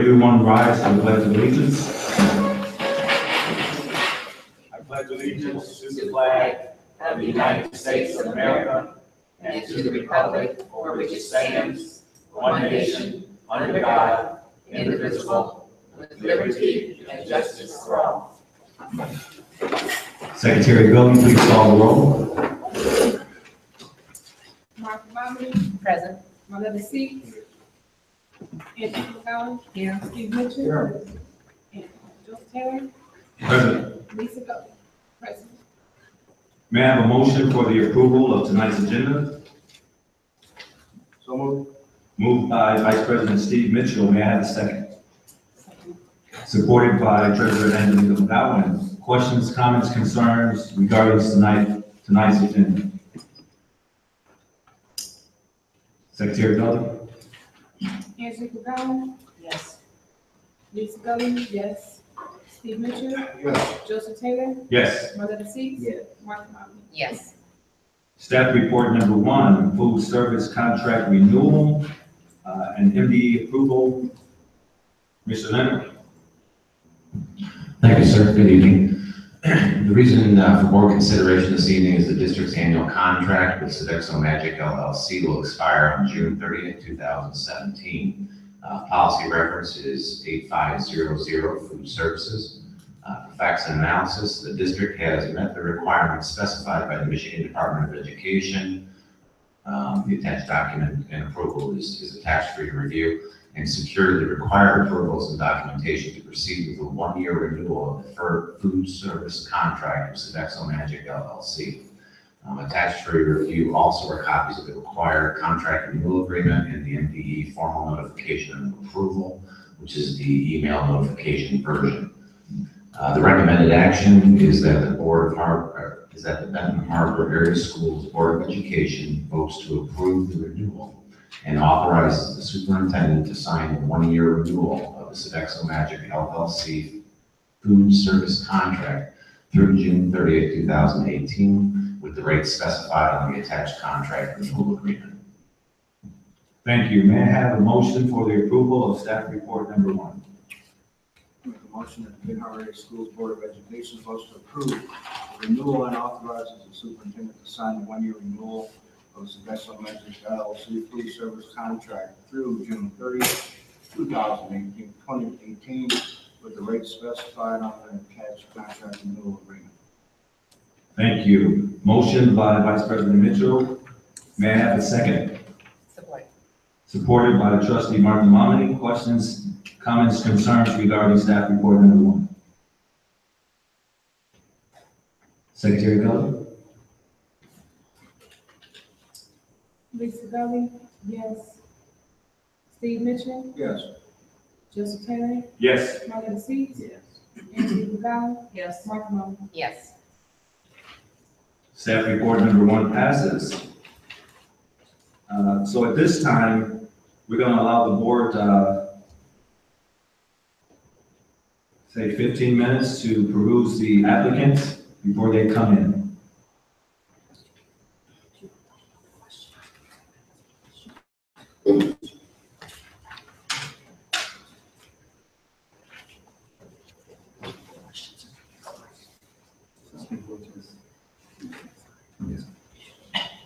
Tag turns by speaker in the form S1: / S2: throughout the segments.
S1: Everyone rise for the Pledge of Allegiance.
S2: I pledge allegiance to the flag of the United States of America and to the republic for which it stands, one nation, under God, indivisible, with liberty and justice for all.
S1: Secretary Building, please call the roll.
S3: Martha Bomberly,
S4: Present.
S3: Marletta C. Anthony McCollum.
S4: Here.
S3: Steve Mitchell.
S1: Here.
S3: And Joseph Taylor.
S1: Present.
S3: Lisa Go. Present.
S1: May I have a motion for the approval of tonight's agenda?
S2: So moved.
S1: Moved by Vice President Steve Mitchell. May I have a second? Supported by Treasurer Anthony McCollum. Questions, comments, concerns regarding tonight's agenda? Secretary Building?
S3: Anthony McCollum.
S4: Yes.
S3: Lisa Gully, yes. Steve Mitchell.
S2: Yes.
S3: Joseph Taylor.
S1: Yes.
S3: Marletta C.
S2: Yes.
S3: Martha Bomberly.
S4: Yes.
S1: Staff report number 1, food service contract renewal and MDE approval. Mr. Leonard?
S5: Thank you, sir. Good evening. The reason for board consideration this evening is the district's annual contract with Sodexo Magic LLC will expire on June 30th, 2017. Policy reference is 8500 Food Services. For facts and analysis, the district has met the requirements specified by the Michigan Department of Education. The attached document and approval is attached for your review, and secured the required approvals and documentation to proceed with a 1-year renewal of the food service contract with Sodexo Magic LLC. Attached for your review also are copies of the required contract renewal agreement and the MDE formal notification of approval, which is the email notification version. The recommended action is that the Benton Harbor Area Schools Board of Education votes to approve the renewal and authorizes the superintendent to sign a 1-year renewal of the Sodexo Magic LLC food service contract through June 30th, 2018, with the rates specified on the attached contract renewal agreement.
S1: Thank you. May I have a motion for the approval of staff report number 1?
S2: Make a motion that the Benton Harbor Area Schools Board of Education votes to approve the renewal and authorizes the superintendent to sign the 1-year renewal of the Sodexo Magic LLC food service contract through June 30th, 2018, with the rates specified on the attached contract renewal agreement.
S1: Thank you. Motion by Vice President Mitchell. May I have a second?
S4: Support.
S1: Supported by Trustee Martin Momini. Questions, comments, concerns regarding staff report number 1? Secretary Gully?
S3: Lisa Gully, yes. Steve Mitchell.
S2: Yes.
S3: Joseph Taylor.
S1: Yes.
S3: Marletta C.
S2: Yes.
S3: Anthony McCollum.
S4: Yes.
S3: Martha Bomberly.
S4: Yes.
S1: Staff report number 1 passes. So at this time, we're going to allow the board, say 15 minutes to peruse the applicants before they come in.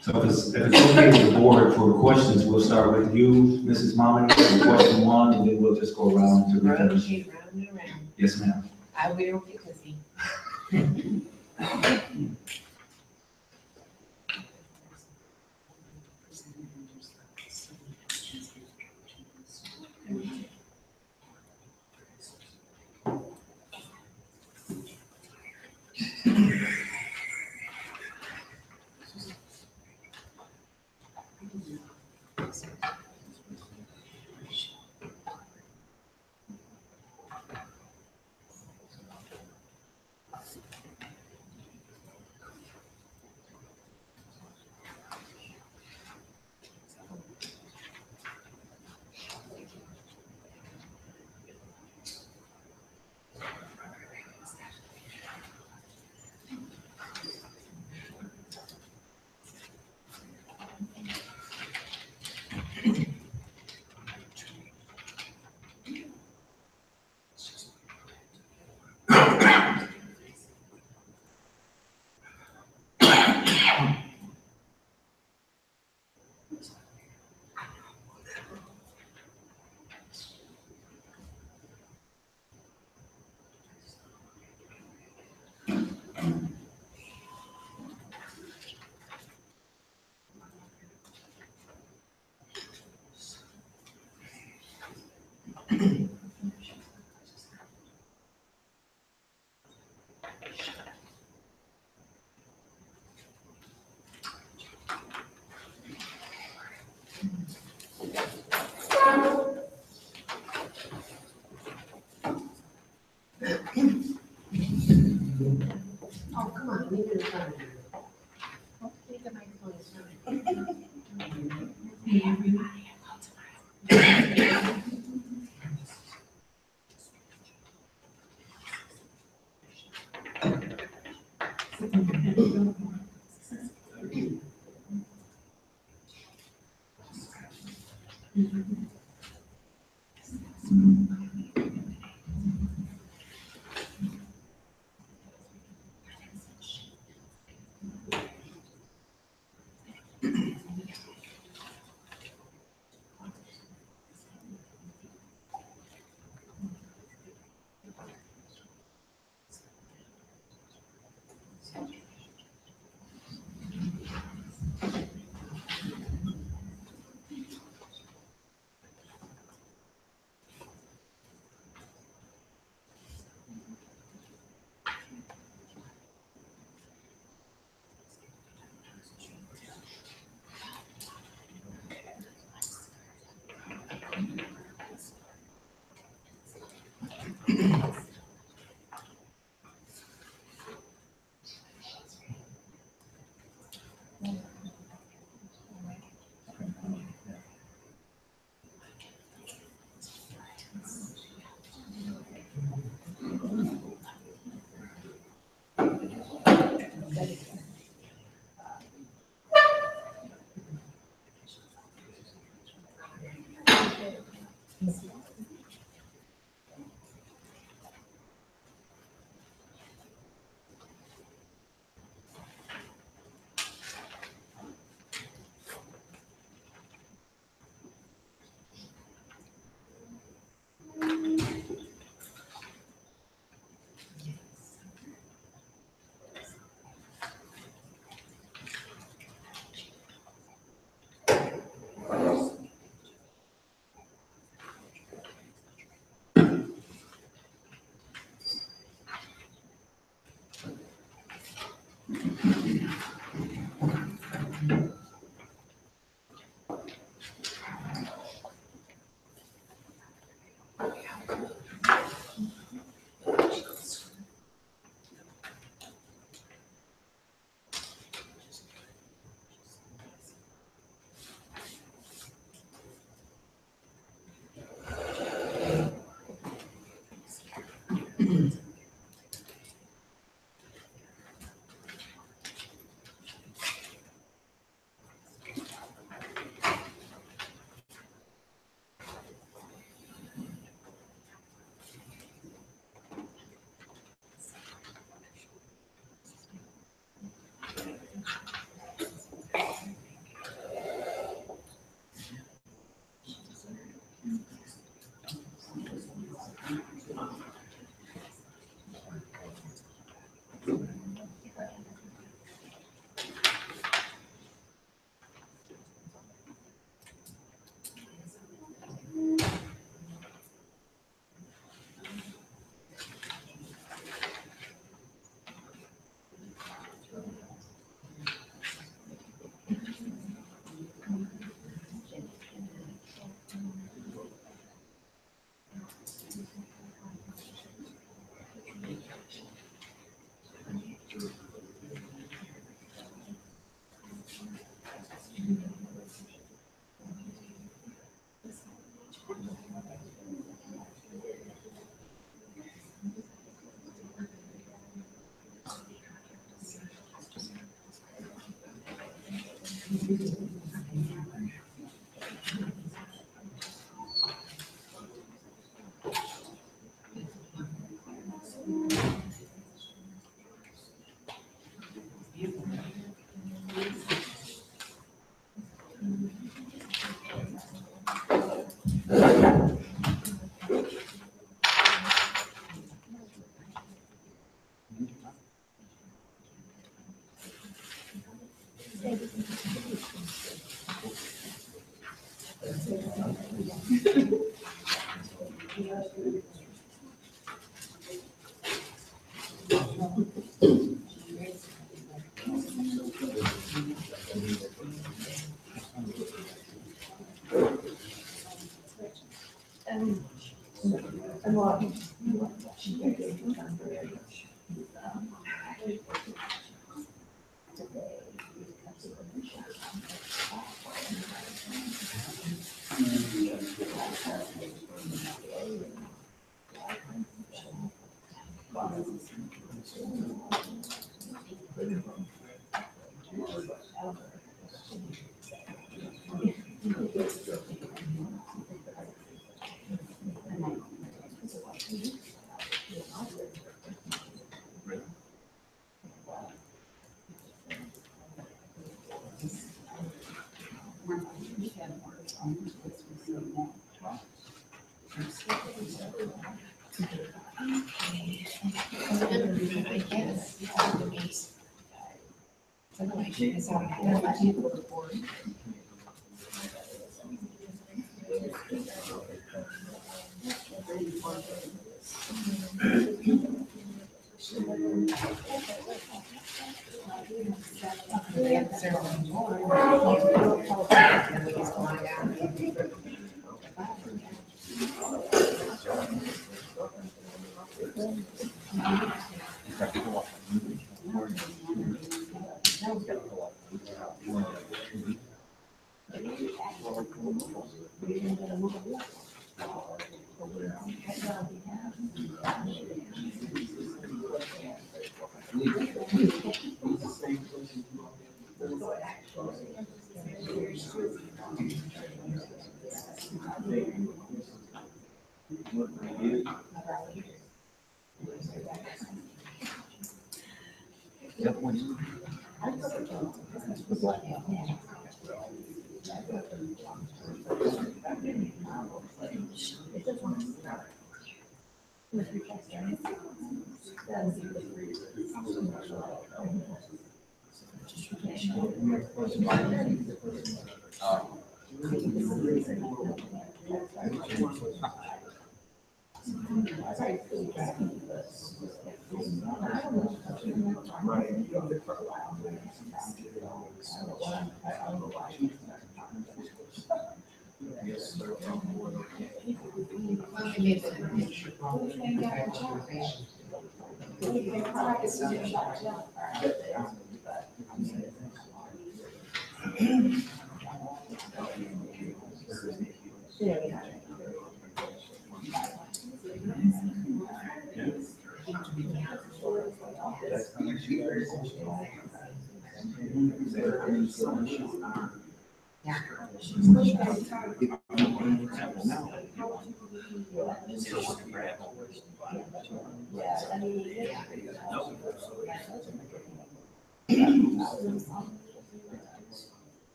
S1: So if it's okay with the board for questions, we'll start with you, Mrs. Momini, for question 1, and then we'll just go around to the others.
S4: Round and around.
S1: Yes, ma'am.
S4: I will because he. Oh, come on, leave it alone. Leave the microphone aside.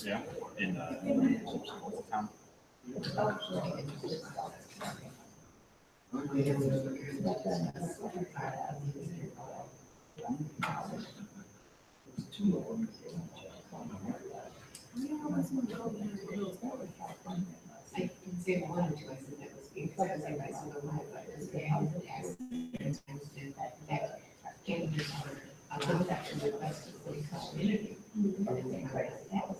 S2: Yeah, in, town.
S4: I can say one or two, I said that was because I was like, I don't know, but this day I would ask times to that candidates are allowed that to request for the college interview. And if they are, that was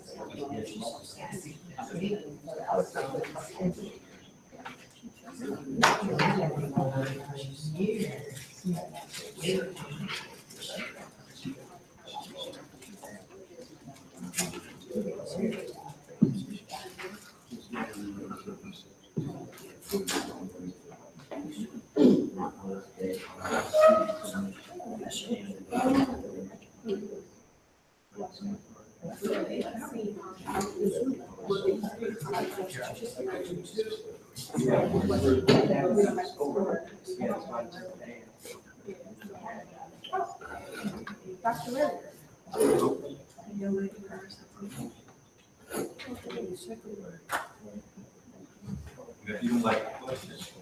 S3: Dr. Rivers.
S1: If you don't like questions.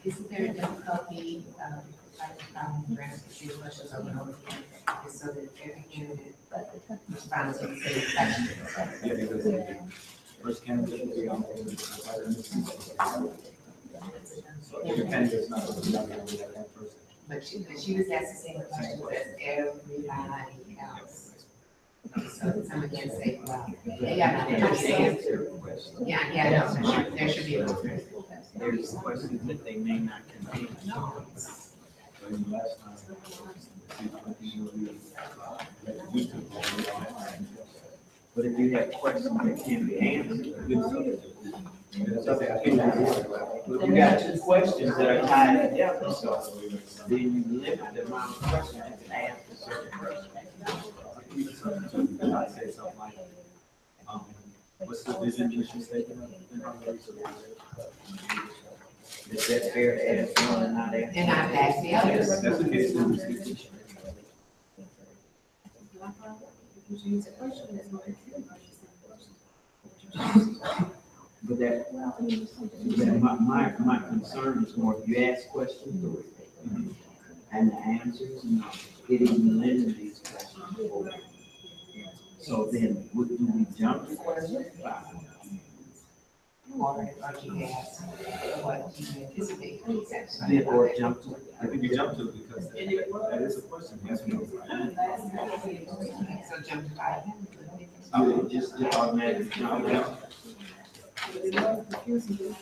S4: Isn't there a difficulty, grants a few questions over and over again, is so that every candidate respond to the same question.
S2: Yeah, because first candidate will be on. So your candidate's not going to be that person.
S4: But she was asked the same question as everybody else. So someone can say, well, they got an answer. Yeah, there should be a difference.
S2: There's questions that they may not contain. Last time. But if you have questions that can be answered, it's up to you. But you got two questions that are tied together, so then you limit the amount of questions you can ask a certain person. I say something like, what's the vision mission statement? Is that fair to ask one and not ask?
S4: And I've asked the others.
S2: That's the case. But my concern is more if you ask questions and the answers, it eliminates questions. So then, do we jump to questions?
S4: Or you ask, what do you anticipate?
S2: Or jump to, I think you jump to it because that is a question. Yes or no?
S4: So jump to 5.
S2: Just automatically jump down.
S4: If the answer is no.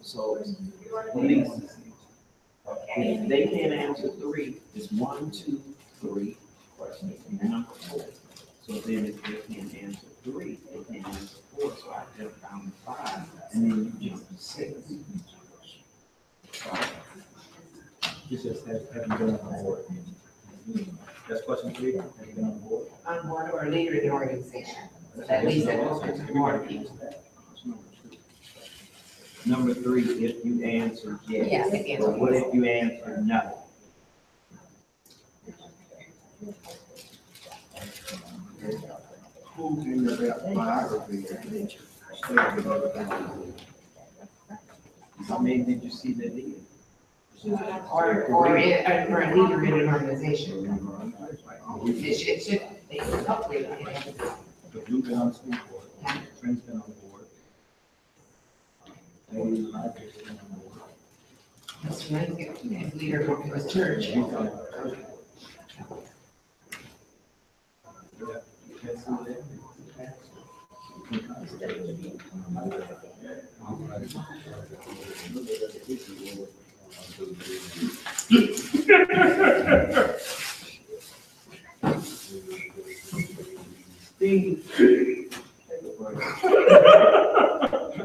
S2: So, please, if they can't answer 3, it's 1, 2, 3 questions, number 4. So then if they can't answer 3, they can't answer 4, so I jump down to 5, and then you jump to 6. This just haven't been on the board. That's question 3, have you been on the board?
S4: On board or a leader in the organization. So that leads them to more people.
S2: Number 3, if you answer yes.
S4: Yes.
S2: But what if you answer no? Who in your biography? How many did you see that did?
S4: Or a leader in an organization. It should, they hopefully can have.
S2: But you've been on the school board, Trent's been on the board. Maybe I've been on the board.
S4: That's right, if leader of a church.
S2: Steve. You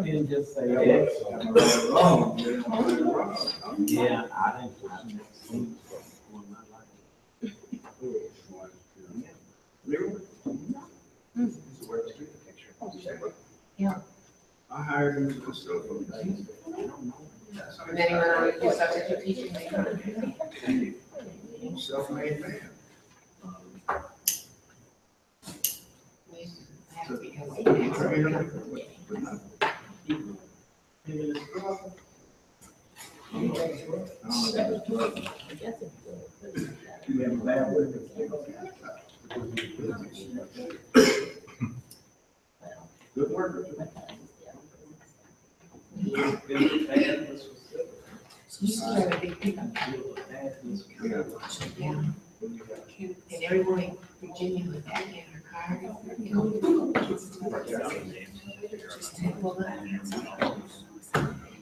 S2: didn't just say yes. Wrong. Yeah, I didn't.
S4: Yeah.
S2: I hired him to consultant.
S4: And then he went on to do substitute teaching.
S2: Self-made man. You have a bad word. Good work.
S4: Yeah. And every morning, Virginia was back in her car, you know.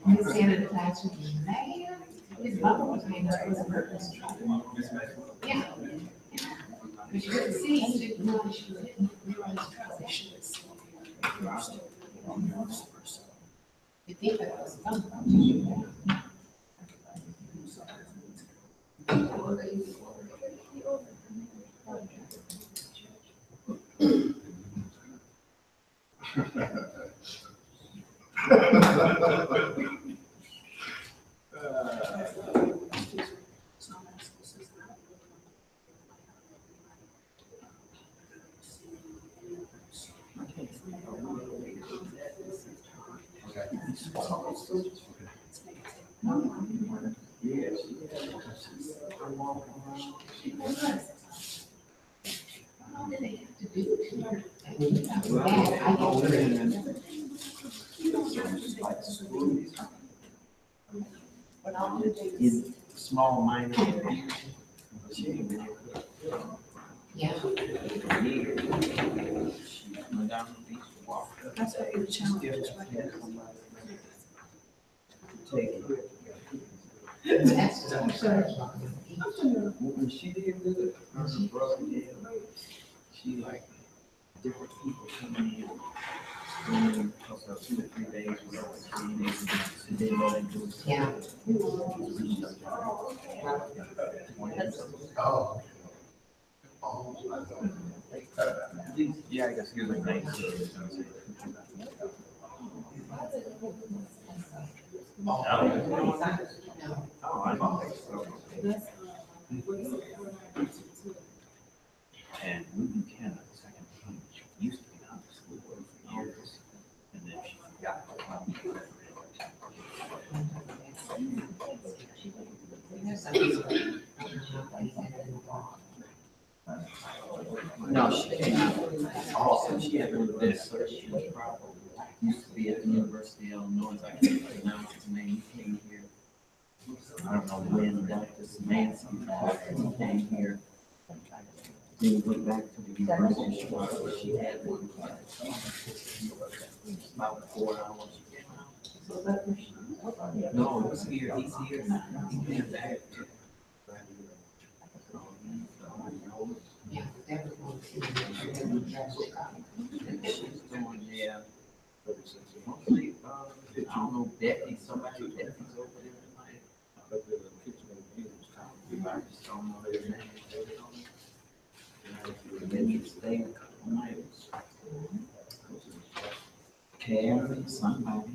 S4: And stand in the classroom, man, his mother was hanging out with a purpose. Yeah. But she couldn't see, she didn't know she was in. You think that was fun. How do they have to do it to her? I don't agree.
S2: In small minor.
S4: Yeah.
S3: That's what the challenge is right there.
S4: That's what I'm saying.
S2: When she did good, her brother did, she like different people coming in. And also 2 or 3 days, whatever, 3 days, and then all they do is.
S4: Yeah.
S2: Oh. Yeah, I guess he was like 19. Oh, I don't think so. And Ruby Canada, second team, she used to be on the school board for years, and then she got. No, she didn't. Also, she had this, so she was probably, used to be at the University of Illinois, I can't pronounce his name, he came here. I don't know when Dr. Szymanski came here. Then he went back to the University of Chicago, she had one class. About 4 hours. No, he's here, he's here, he came back.
S4: Yeah, that was one thing.
S2: She's doing, yeah. Mostly, I don't know, Becky, somebody, Becky's over there tonight. I just don't know their name. And then you stay a couple nights. Karen, somebody.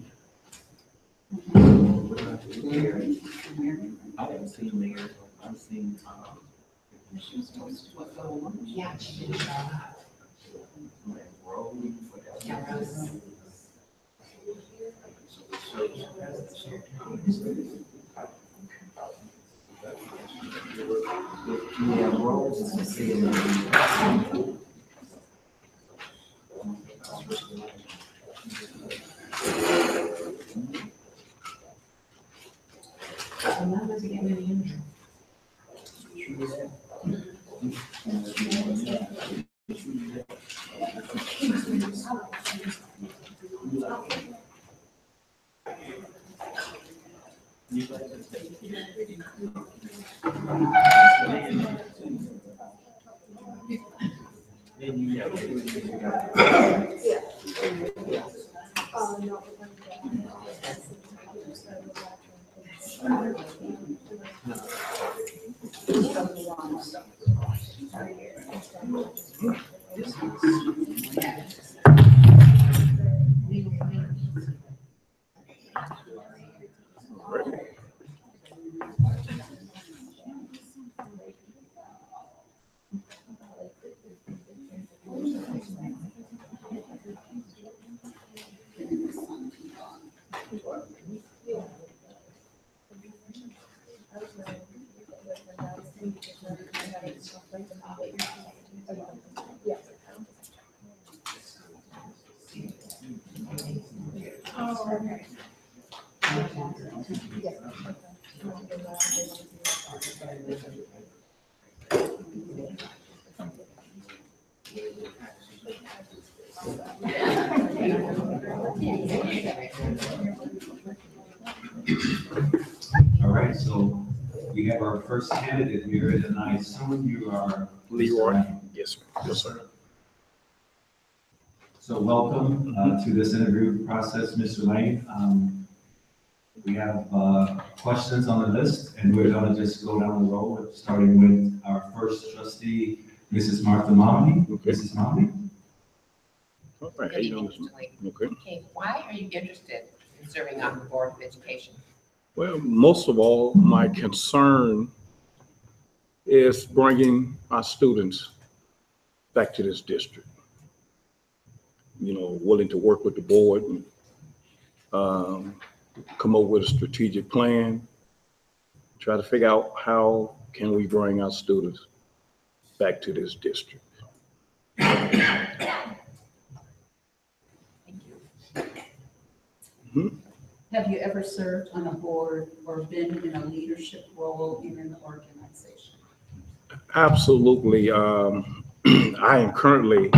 S2: I haven't seen Mary, I've seen, she was supposed to go,
S4: Yeah, she did show up.
S2: Rose,
S4: Yeah, Rose.
S2: Yeah, Rose is the city.
S4: So now let's get rid of him.
S1: All right, so we have our first candidate here, and I assume you are.
S6: Leroy. Yes, sir. Yes, sir.
S1: So welcome to this interview process, Mr. Lane. We have questions on the list, and we're going to just go down the road, starting with our first trustee, Mrs. Martha Momney.
S6: Okay.
S1: Mrs. Momney?
S6: All right.
S4: Good evening, Mr. Lee.
S6: Okay.
S4: Okay, why are you interested in serving on the Board of Education?
S6: Well, most of all, my concern is bringing our students back to this district. You know, willing to work with the board and come up with a strategic plan, try to figure out how can we bring our students back to this district.
S4: Thank you.
S3: Have you ever served on a board or been in a leadership role in an organization?
S6: Absolutely. I am currently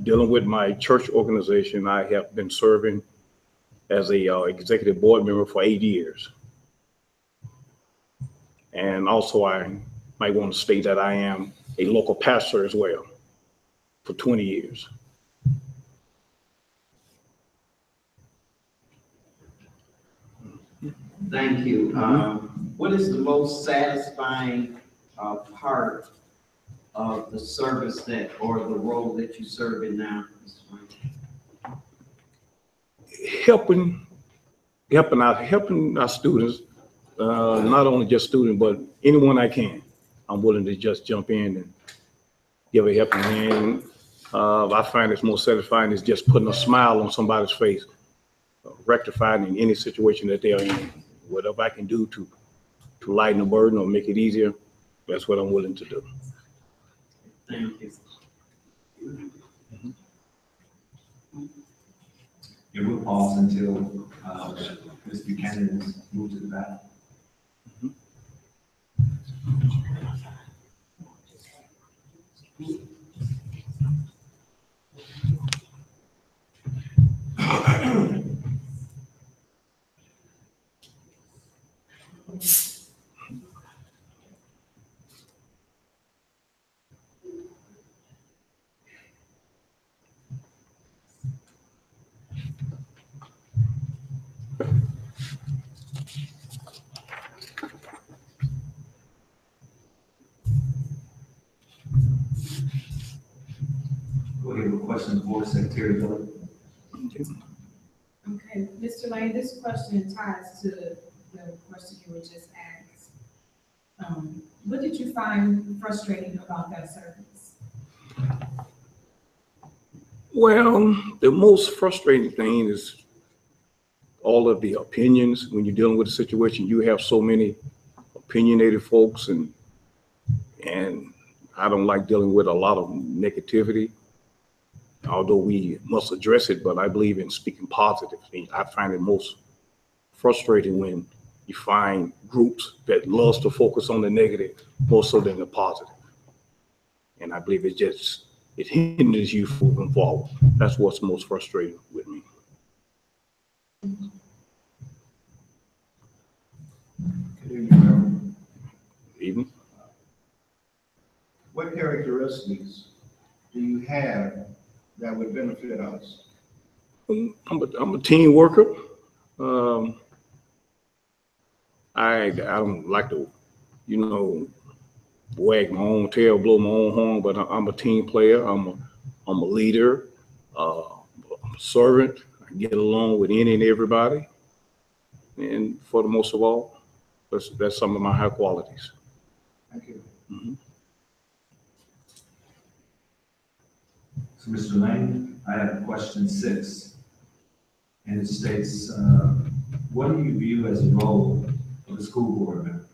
S6: dealing with my church organization. I have been serving as a executive board member for 8 years. And also I might want to state that I am a local pastor as well for 20 years.
S2: Thank you. What is the most satisfying part of the service that, or the role that you serve in now, Mr. Wayne? Helping our students, not only just students, but anyone I can. I'm willing to just jump in and give a helping hand. I find it's most satisfying is just putting a smile on somebody's face, rectifying in any situation that they're in. Whatever I can do to lighten the burden or make it easier, that's what I'm willing to do. Thank you.
S1: Yeah, we'll pause until Ms. Buchanan is moved to the back. Go ahead with question for Secretary Miller.
S3: Okay, Mr. Lane, this question ties to the question you were just asked. What did you find frustrating about that service?
S6: Well, the most frustrating thing is all of the opinions. When you're dealing with a situation, you have so many opinionated folks, and I don't like dealing with a lot of negativity, although we must address it, but I believe in speaking positively. I find it most frustrating when you find groups that loves to focus on the negative more so than the positive. And I believe it hinders you from moving forward. That's what's most frustrating with me.
S7: Good evening, Mayor.
S6: Evening.
S7: What characteristics do you have that would benefit us?
S6: I'm a team worker. I don't like to, wag my own tail, blow my own horn, but I'm a team player. I'm a leader. I'm a servant. I get along with any and everybody. And for the most of all, that's some of my high qualities.
S7: Thank you.
S6: Mm-hmm.
S1: So, Mr. Lane, I have question 6, and it states, what do you view as the role of the school board member?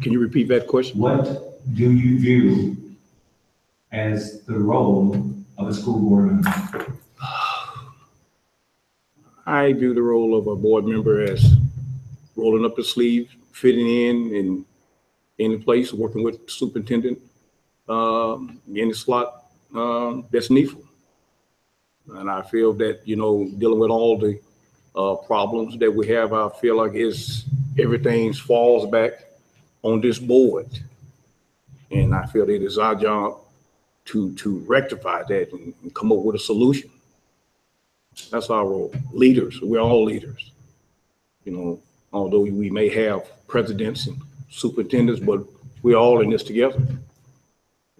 S6: Can you repeat that question?
S1: What do you view as the role of a school board member?
S6: I view the role of a board member as rolling up the sleeve, fitting in the place, working with the superintendent, in the slot that's needful. And I feel that, dealing with all the problems that we have, I feel like everything falls back on this board. And I feel that it is our job to rectify that and come up with a solution. That's our role. Leaders, we're all leaders. Although we may have presidents and superintendents, but we're all in this together.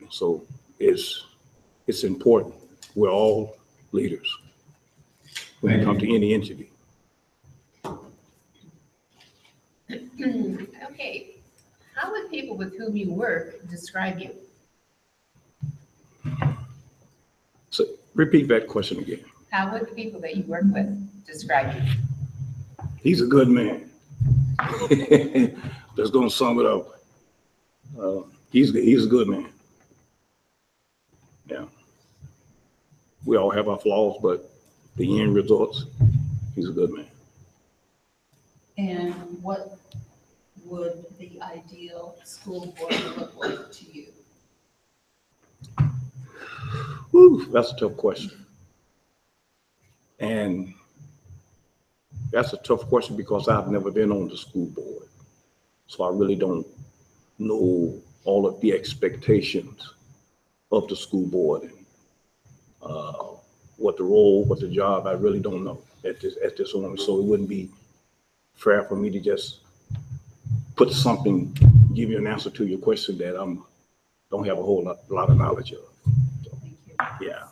S6: So it's important. We're all leaders when it comes to any entity.
S4: Okay, how would people with whom you work describe you?
S6: So repeat that question again.
S4: How would the people that you work with describe you?
S6: He's a good man. That's gonna sum it up. He's a good man. Yeah. We all have our flaws, but the end results, he's a good man.
S3: And what would the ideal school board look like to you?
S6: Whew, that's a tough question. And that's a tough question because I've never been on the school board. So I really don't know all of the expectations of the school board and what the role, what the job, I really don't know at this moment. So it wouldn't be fair for me to just put something, give you an answer to your question that don't have a whole lot of knowledge of. So, yeah.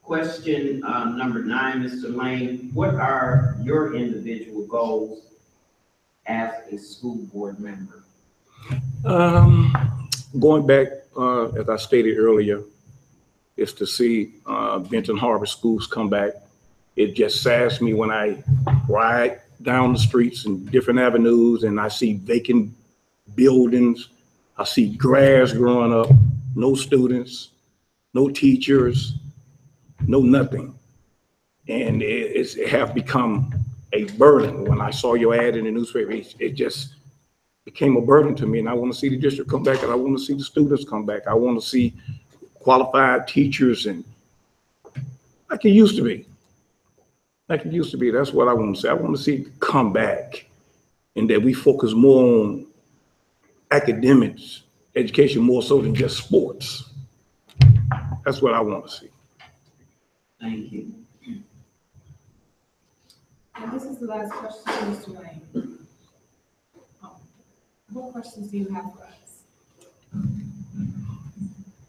S2: Question number 9, Mr. Lane, what are your individual goals as a school board member?
S6: Going back, as I stated earlier, is to see Benton Harbor schools come back. It just saddens me when I ride down the streets and different avenues and I see vacant buildings. I see grass growing up, no students, no teachers, no nothing. And it have become a burden. When I saw your ad in the newspaper, it just became a burden to me. And I want to see the district come back and I want to see the students come back. I want to see qualified teachers and like it used to be. Like it used to be. That's what I want to say. I want to see it come back and that we focus more on academics, education more so than just sports. That's what I want to see.
S2: Thank you.
S3: And this is the last question, Mr. Lane. What questions do you have for us?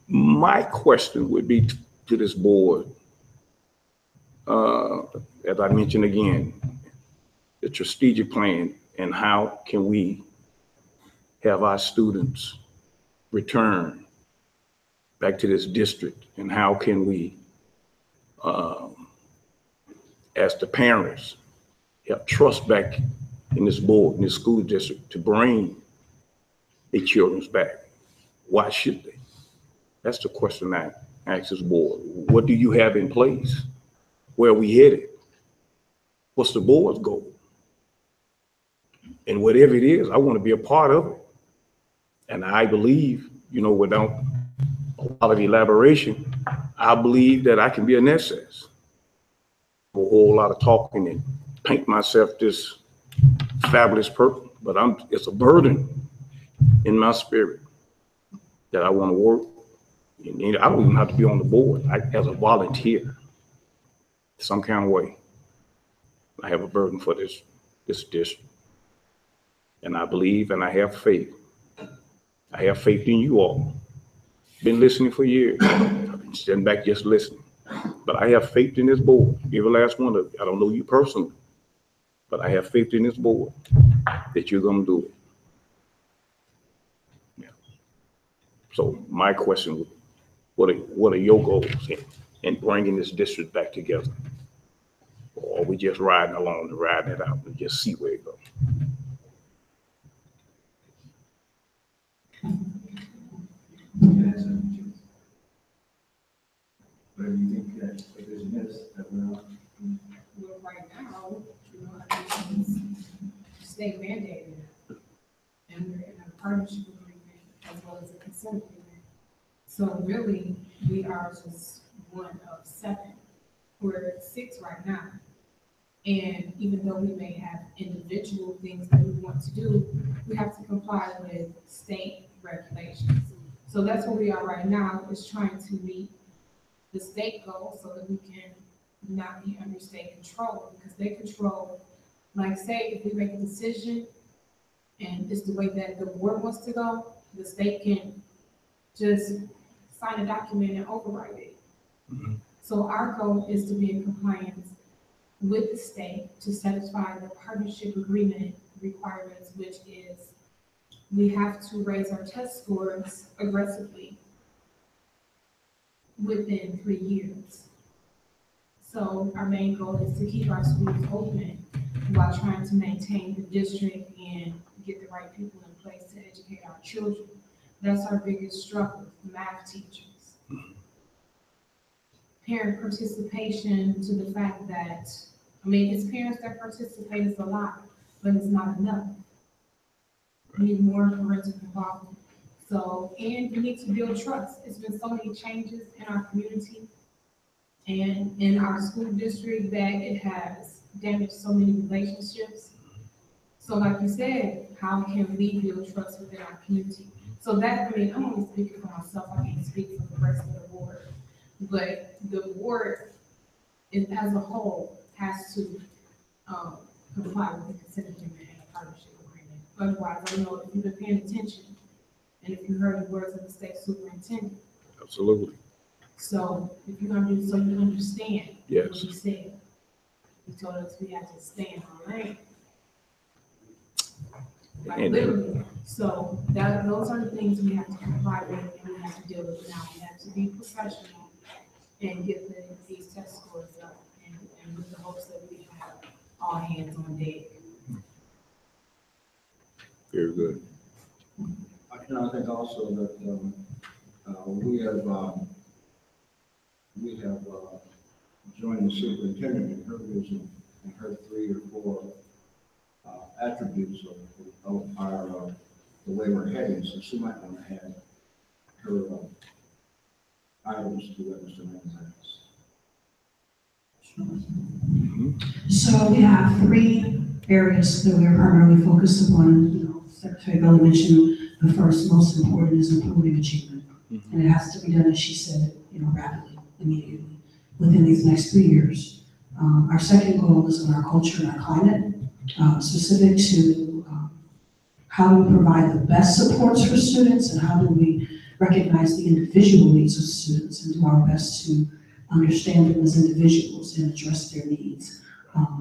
S6: My question would be to this board, as I mentioned again, the strategic plan and how can we have our students return back to this district and how can we, as the parents, have trust back in this board, in this school district to bring their children back. Why should they? That's the question I ask this board. What do you have in place? Where are we headed? What's the board's goal? And whatever it is, I want to be a part of it. And I believe, without a lot of elaboration, I believe that I can be an SS. A whole lot of talking and paint myself this fabulous person, but it's a burden in my spirit that I want to work. And I don't even have to be on the board. As a volunteer, some kind of way, I have a burden for this district. And I believe and I have faith. I have faith in you all. Been listening for years. I've been sitting back just listening. But I have faith in this board. Every last one of you. I don't know you personally, but I have faith in this board that you're going to do it. Yeah. So my question, what are your goals in bringing this district back together? Or are we just riding along and riding it out and just see where it goes?
S1: Whatever you think that the vision is, that we're not.
S3: Well, right now, I think it's state mandated. And we're in a partnership agreement as well as a consent agreement. So really, we are just one of 7. We're 6 right now. And even though we may have individual things that we want to do, we have to comply with state regulations. So that's where we are right now, is trying to meet the state goal so that we can not be under state control, because they control, like say, if we make a decision and it's the way that the board wants to go, the state can just sign a document and override it.
S6: Mhm.
S3: So our goal is to be in compliance with the state to satisfy the partnership agreement requirements, which is we have to raise our test scores aggressively within 3 years. So our main goal is to keep our schools open while trying to maintain the district and get the right people in place to educate our children. That's our biggest struggle, math teachers. Parent participation to the fact that, I mean, it's parents that participate is a lot, but it's not enough. We need more parental involvement. So, and we need to build trust. It's been so many changes in our community and in our school district that it has damaged so many relationships. So like you said, how can we build trust within our community? So that, I mean, I'm only speaking for myself, I can't speak for the rest of the board. But the board, as a whole, has to comply with the consent agreement and the partnership agreement. Otherwise, I don't know if you've been paying attention and if you heard the words of the state superintendent.
S6: Absolutely.
S3: So if you're gonna do, so you understand what
S6: Yes.
S3: he said. He told us we have to stay in our lane. Like
S6: And-
S3: literally. So that, those are the things we have to comply with and we have to deal with now. We have to be professional and get these test scores up and with the hopes that we have all hands on deck.
S6: Very good.
S7: I think also that, we have joined the superintendent in her vision and her 3 or 4 attributes of our, the way we're heading, so she might want to add her items to what Mr. Mann has.
S8: So we have 3 areas that we are primarily focused upon. You know, Secretary Belli mentioned the first most important is improving achievement.
S6: Mhm.
S8: And it has to be done, as she said, you know, rapidly, immediately, within these next 3 years. Our second goal is on our culture and our climate, specific to how do we provide the best supports for students and how do we recognize the individual needs of students and do our best to understand them as individuals and address their needs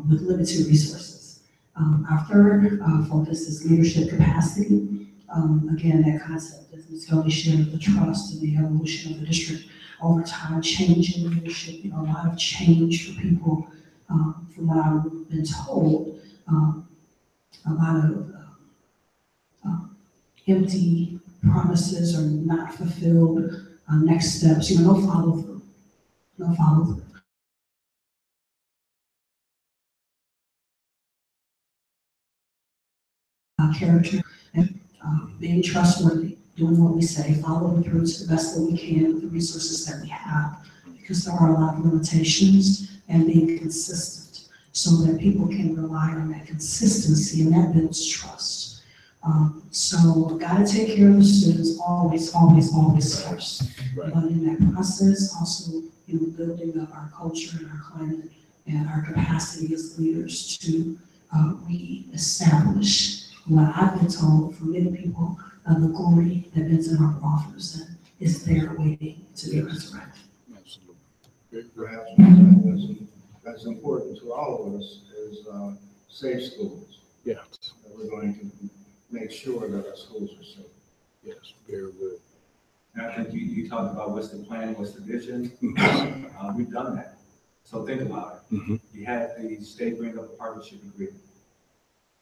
S8: with limited resources. Our third focus is leadership capacity. Again, that concept, as Ms. Kelly shared, the trust and the evolution of the district over time, change in leadership, you know, a lot of change for people, from what I've been told, a lot of empty promises are not fulfilled, next steps, you know, no follow through, no follow through. Character and being trustworthy, doing what we say, following through to the best that we can with the resources that we have, because there are a lot of limitations, and being consistent so that people can rely on that consistency and that builds trust. So gotta take care of the students always, always, always first.
S6: Right.
S8: But in that process, also, you know, building up our culture and our climate and our capacity as leaders to reestablish what I've been told from many people, the glory that Vincent offers and is there waiting to be resurrected.
S6: Absolutely.
S7: Perhaps that's important to all of us is safe schools.
S6: Yes.
S7: That we're going to make sure that our schools are safe.
S6: Yes. Very good.
S1: And I think you talked about what's the plan, what's the vision. We've done that. So think about it.
S6: Mhm.
S1: You had the state bring up a partnership agreement.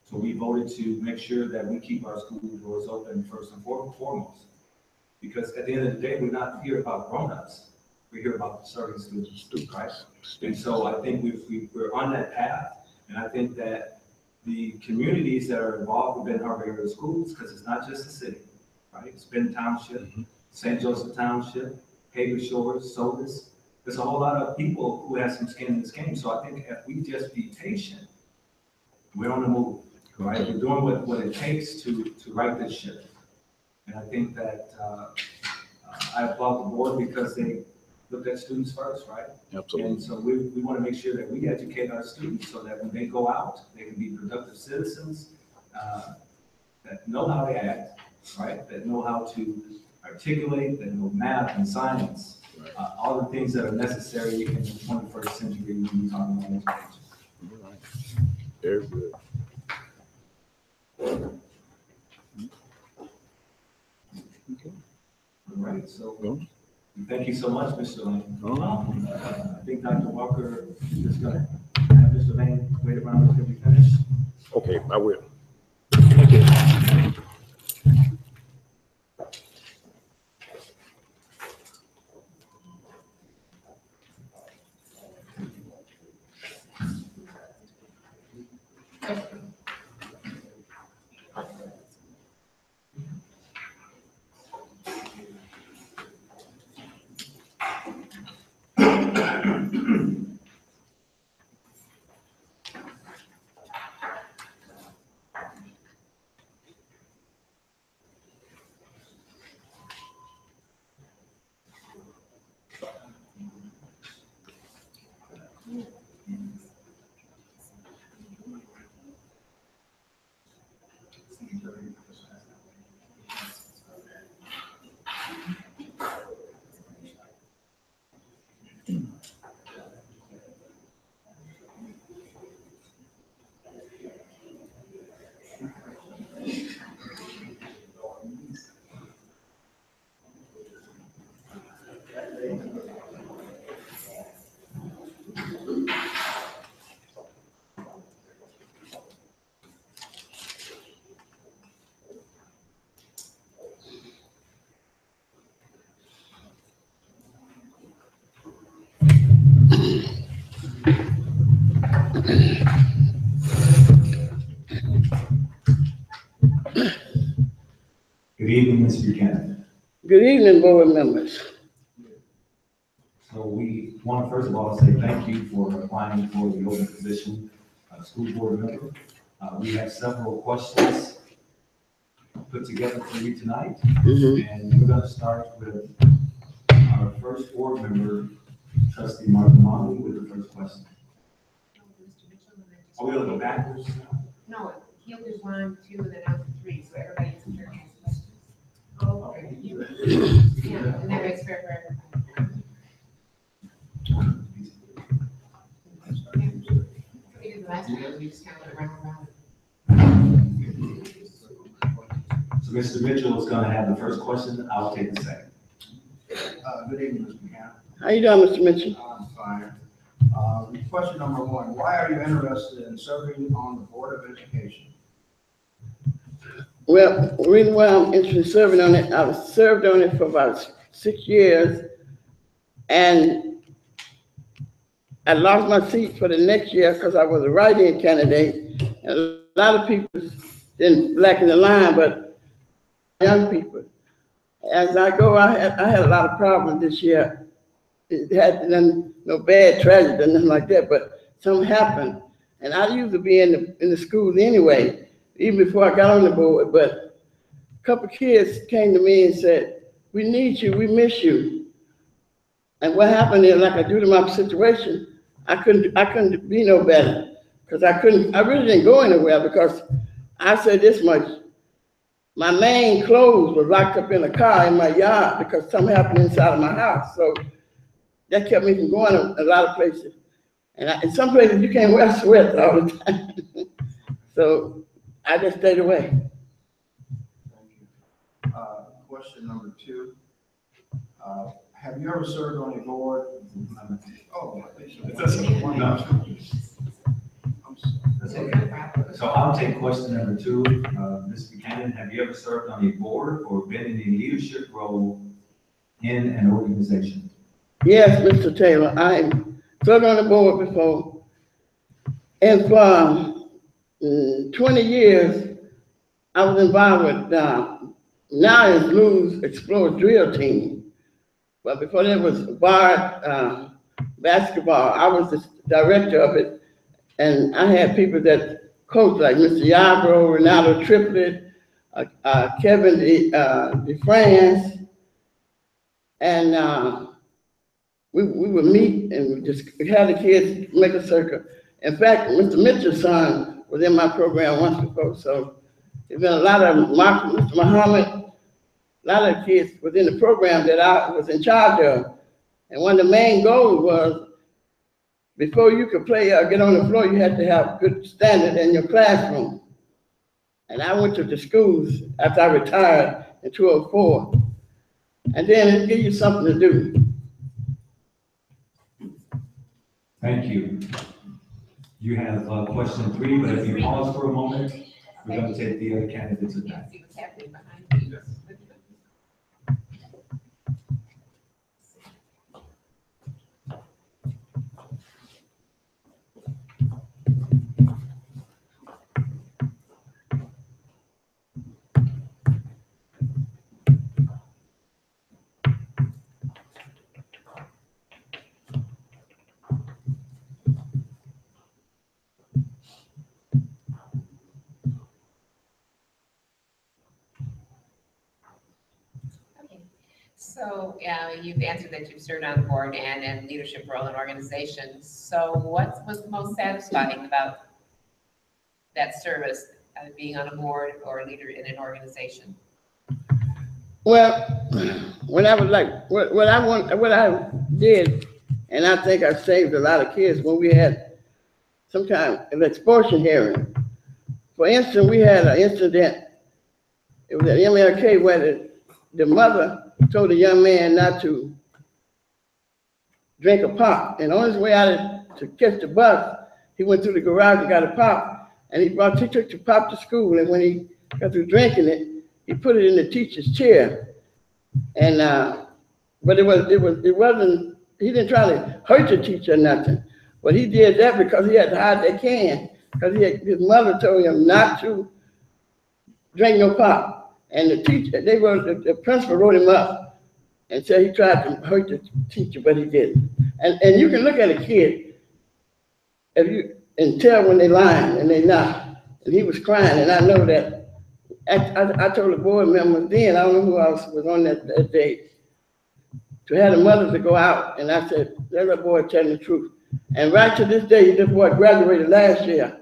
S1: So we voted to make sure that we keep our school doors open first and foremost. Because at the end of the day, we're not here about grown-ups. We're here about serving students, right? And so I think we're on that path. And I think that the communities that are involved within our area schools, because it's not just the city, right? It's Benton Township, St. Joseph Township, Hager Shores, Solis. There's a whole lot of people who have some skin in this game. So I think if we just be patient, we're on the move, right? We're doing what it takes to right this ship. And I think that I applaud the board because they looked at students first, right?
S6: Absolutely.
S1: And so we want to make sure that we educate our students so that when they go out, they can be productive citizens that know how to act, right? That know how to articulate, that know math and science, all the things that are necessary in the 21st century when we talk about education.
S6: Very good.
S1: All right, so
S6: Well.
S1: thank you so much, Mr. Lane.
S6: Oh.
S1: I think Dr. Walker is just gonna have Mr. Lane wait around until we finish.
S6: Okay, I will. Thank you.
S1: Good evening, Ms. Buchanan.
S9: Good evening, board members.
S1: So we want to first of all say thank you for applying for the open position of school board member. We have several questions put together for you tonight. And we're going to start with our first board member, trustee Martin Monley, with the first question. Are we going to go backwards?
S4: No, he'll do 1, 2, and then out to 3, so everybody gets a turn to ask questions. Oh, okay. Yeah, and that makes fair for everybody. We did the last time, we just kind of went around.
S1: So Mr. Mitchell is going to have the first question. I'll take the second.
S7: Good evening, Mr. Buchanan.
S9: How you doing, Mr. Mitchell?
S7: I'm fine. Question number 1, why are you interested in serving on the Board of Education?
S9: Well, the reason why I'm interested in serving on it, I've served on it for about 6 years, and I lost my seat for the next year because I was a write-in candidate. And a lot of people didn't black in the line, but young people. As I go, I had a lot of problems this year. It had no bad tragedy or nothing like that, but something happened. And I used to be in the schools anyway, even before I got on the board, but a couple of kids came to me and said, "We need you, we miss you." And what happened is, like I do to my situation, I couldn't be no better, because I really didn't go anywhere, because I said this much: my main clothes were locked up in a car in my yard because something happened inside of my house. So that kept me from going a lot of places. And in some places you can't wear sweats all the time. So I just stayed away.
S7: Thank you. Question number 2, have you ever served on a board? Oh,
S1: That's okay. No. That's okay. So I'll take question number 2. Ms. Buchanan, have you ever served on a board or been in a leadership role in an organization?
S9: Yes, Mr. Taylor, I served on the board before. And for 20 years, I was involved with, now it's Blues Explore Drill Team. But before that was bar basketball. I was the director of it. And I had people that coached, like Mr. Yarbrough, Ronaldo Triplett, Kevin DeFrance. And we would meet and we just had the kids make a circle. In fact, Mr. Mitchell's son was in my program once before, so there's been a lot of Mr. Muhammad, a lot of kids within the program that I was in charge of. And one of the main goals was, before you could play or get on the floor, you had to have good standard in your classroom. And I went to the schools after I retired in 2004. And then it gives you something to do.
S1: Thank you. You have question 3, but if you pause for a moment, we're going to take the other candidates back.
S4: See what's happening behind you. So, you've answered that you've served on the board and in leadership role in organizations. So what was most satisfying about that service, being on a board or a leader in an organization?
S9: Well, when I was like, what I did, and I think I saved a lot of kids when we had sometimes an expulsion hearing. For instance, we had an incident, it was at MLK where the mother told the young man not to drink a pop. And on his way out to catch the bus, he went through the garage and got a pop. And he took the pop to school. And when he got through drinking it, he put it in the teacher's chair. And but it wasn't. He didn't try to hurt the teacher or nothing. But he did that because he had to hide that can. Because his mother told him not to drink no pop. And the teacher, the principal wrote him up and said he tried to hurt the teacher, but he didn't. And you can look at a kid and tell when they're lying and they're not. And he was crying, and I know that. I told the board members then, I don't know who else was on that day, to have the mothers to go out, and I said, let that boy tell the truth. And right to this day, this boy graduated last year.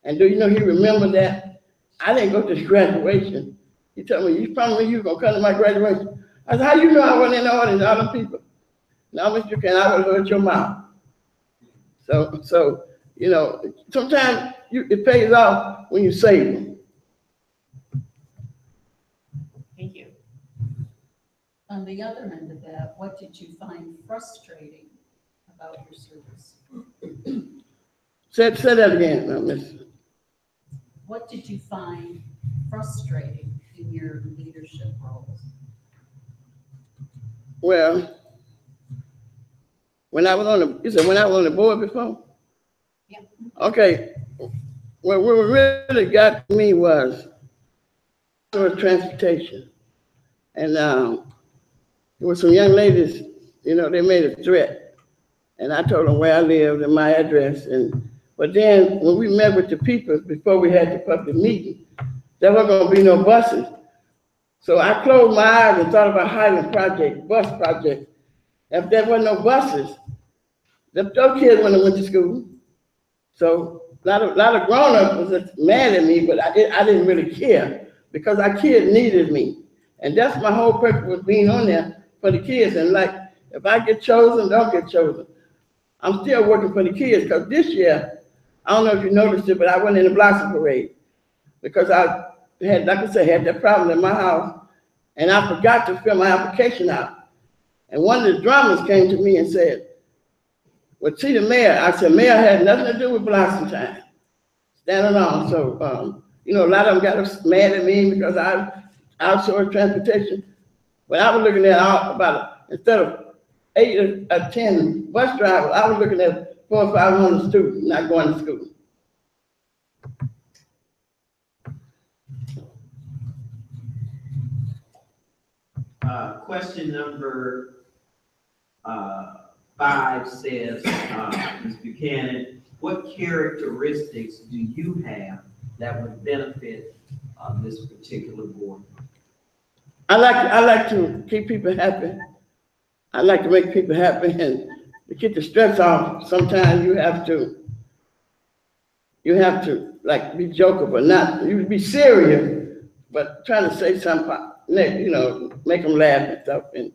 S9: And do you know he remembered that? I didn't go to his graduation. He told me, you promised me you were going to come to my graduation. I said, how you know I wasn't in the audience, all them people? Now, Mr. Ken, I would hurt your mouth. So you know, sometimes it pays off when you save them.
S4: Thank you.
S10: On the other end of that, what did you find frustrating about your service?
S9: Say that again, Miss.
S10: What did you find frustrating in your leadership roles?
S9: Well, when I was on the board before?
S10: Yeah.
S9: Okay. Well, what really got me was transportation. And there were some young ladies, you know, they made a threat. And I told them where I lived and my address. But then when we met with the people before we had the public meeting, there wasn't going to be no buses. So I closed my eyes and thought about Highland Project, bus project. If there were no buses, those kids wouldn't have went to school. So a lot of grown-ups was just mad at me, but I didn't really care because our kids needed me. And that's my whole purpose was being on there for the kids. And like, if I get chosen, don't get chosen. I'm still working for the kids because this year, I don't know if you noticed it, but I went in the Blossom Parade because I had, like I said, had that problem in my house and I forgot to fill my application out. And one of the drummers came to me and said, well, see the mayor. I said, mayor had nothing to do with Blossom Time. Stand alone. So, you know, a lot of them got mad at me because I outsourced transportation. But I was looking at instead of 8 or 10 bus drivers, I was looking at 400 or 500 students not going to school.
S2: Question number 5 says, Ms. Buchanan, what characteristics do you have that would benefit this particular board?
S9: I like to keep people happy. I like to make people happy and to get the stress off. Sometimes you have to like be joking, but not, you be serious, but trying to say something, you know, make them laugh and stuff. And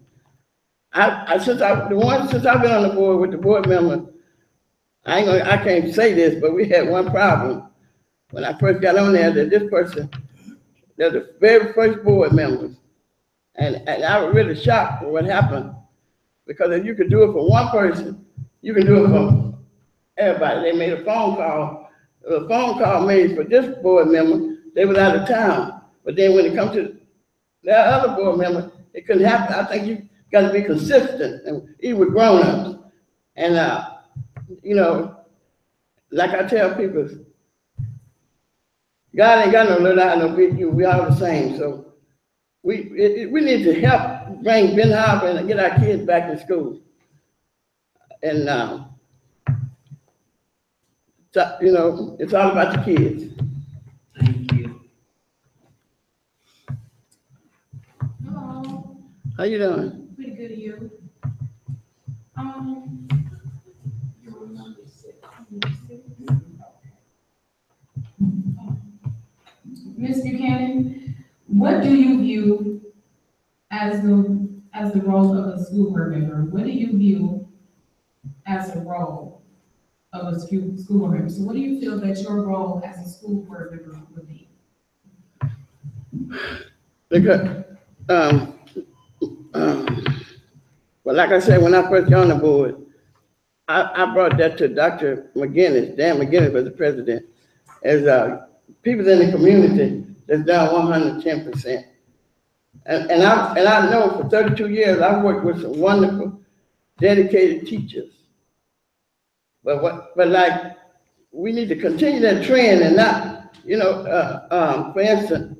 S9: Since I've been on the board with the board member, I can't say this, but we had one problem. When I first got on there, that this person, they're the very first board members. And I was really shocked with what happened. Because if you could do it for one person, you can do it for everybody. They made a phone call. A phone call made for this board member, they was out of town. But then when it comes to that other board member, it couldn't happen. I think you got to be consistent, and even with grown-ups. And, you know, like I tell people, God ain't got no little eye, no big U. We all the same. So we need to help bring Ben Harbor and get our kids back in school. And, so, you know, it's all about the kids.
S2: Thank you.
S3: Hello,
S9: How you doing?
S3: pretty good to you. Ms. Buchanan, what do you view as the role of a school board member? What do you view as a role of a school board member? So what do you feel that your role as a school board member would be?
S9: Because, well, like I said, when I first got on the board, I brought that to Dr. McGinnis. Dan McGinnis was the president. As people in the community that's done 110%. And I know for 32 years I've worked with some wonderful, dedicated teachers. But like we need to continue that trend and not, you know, for instance,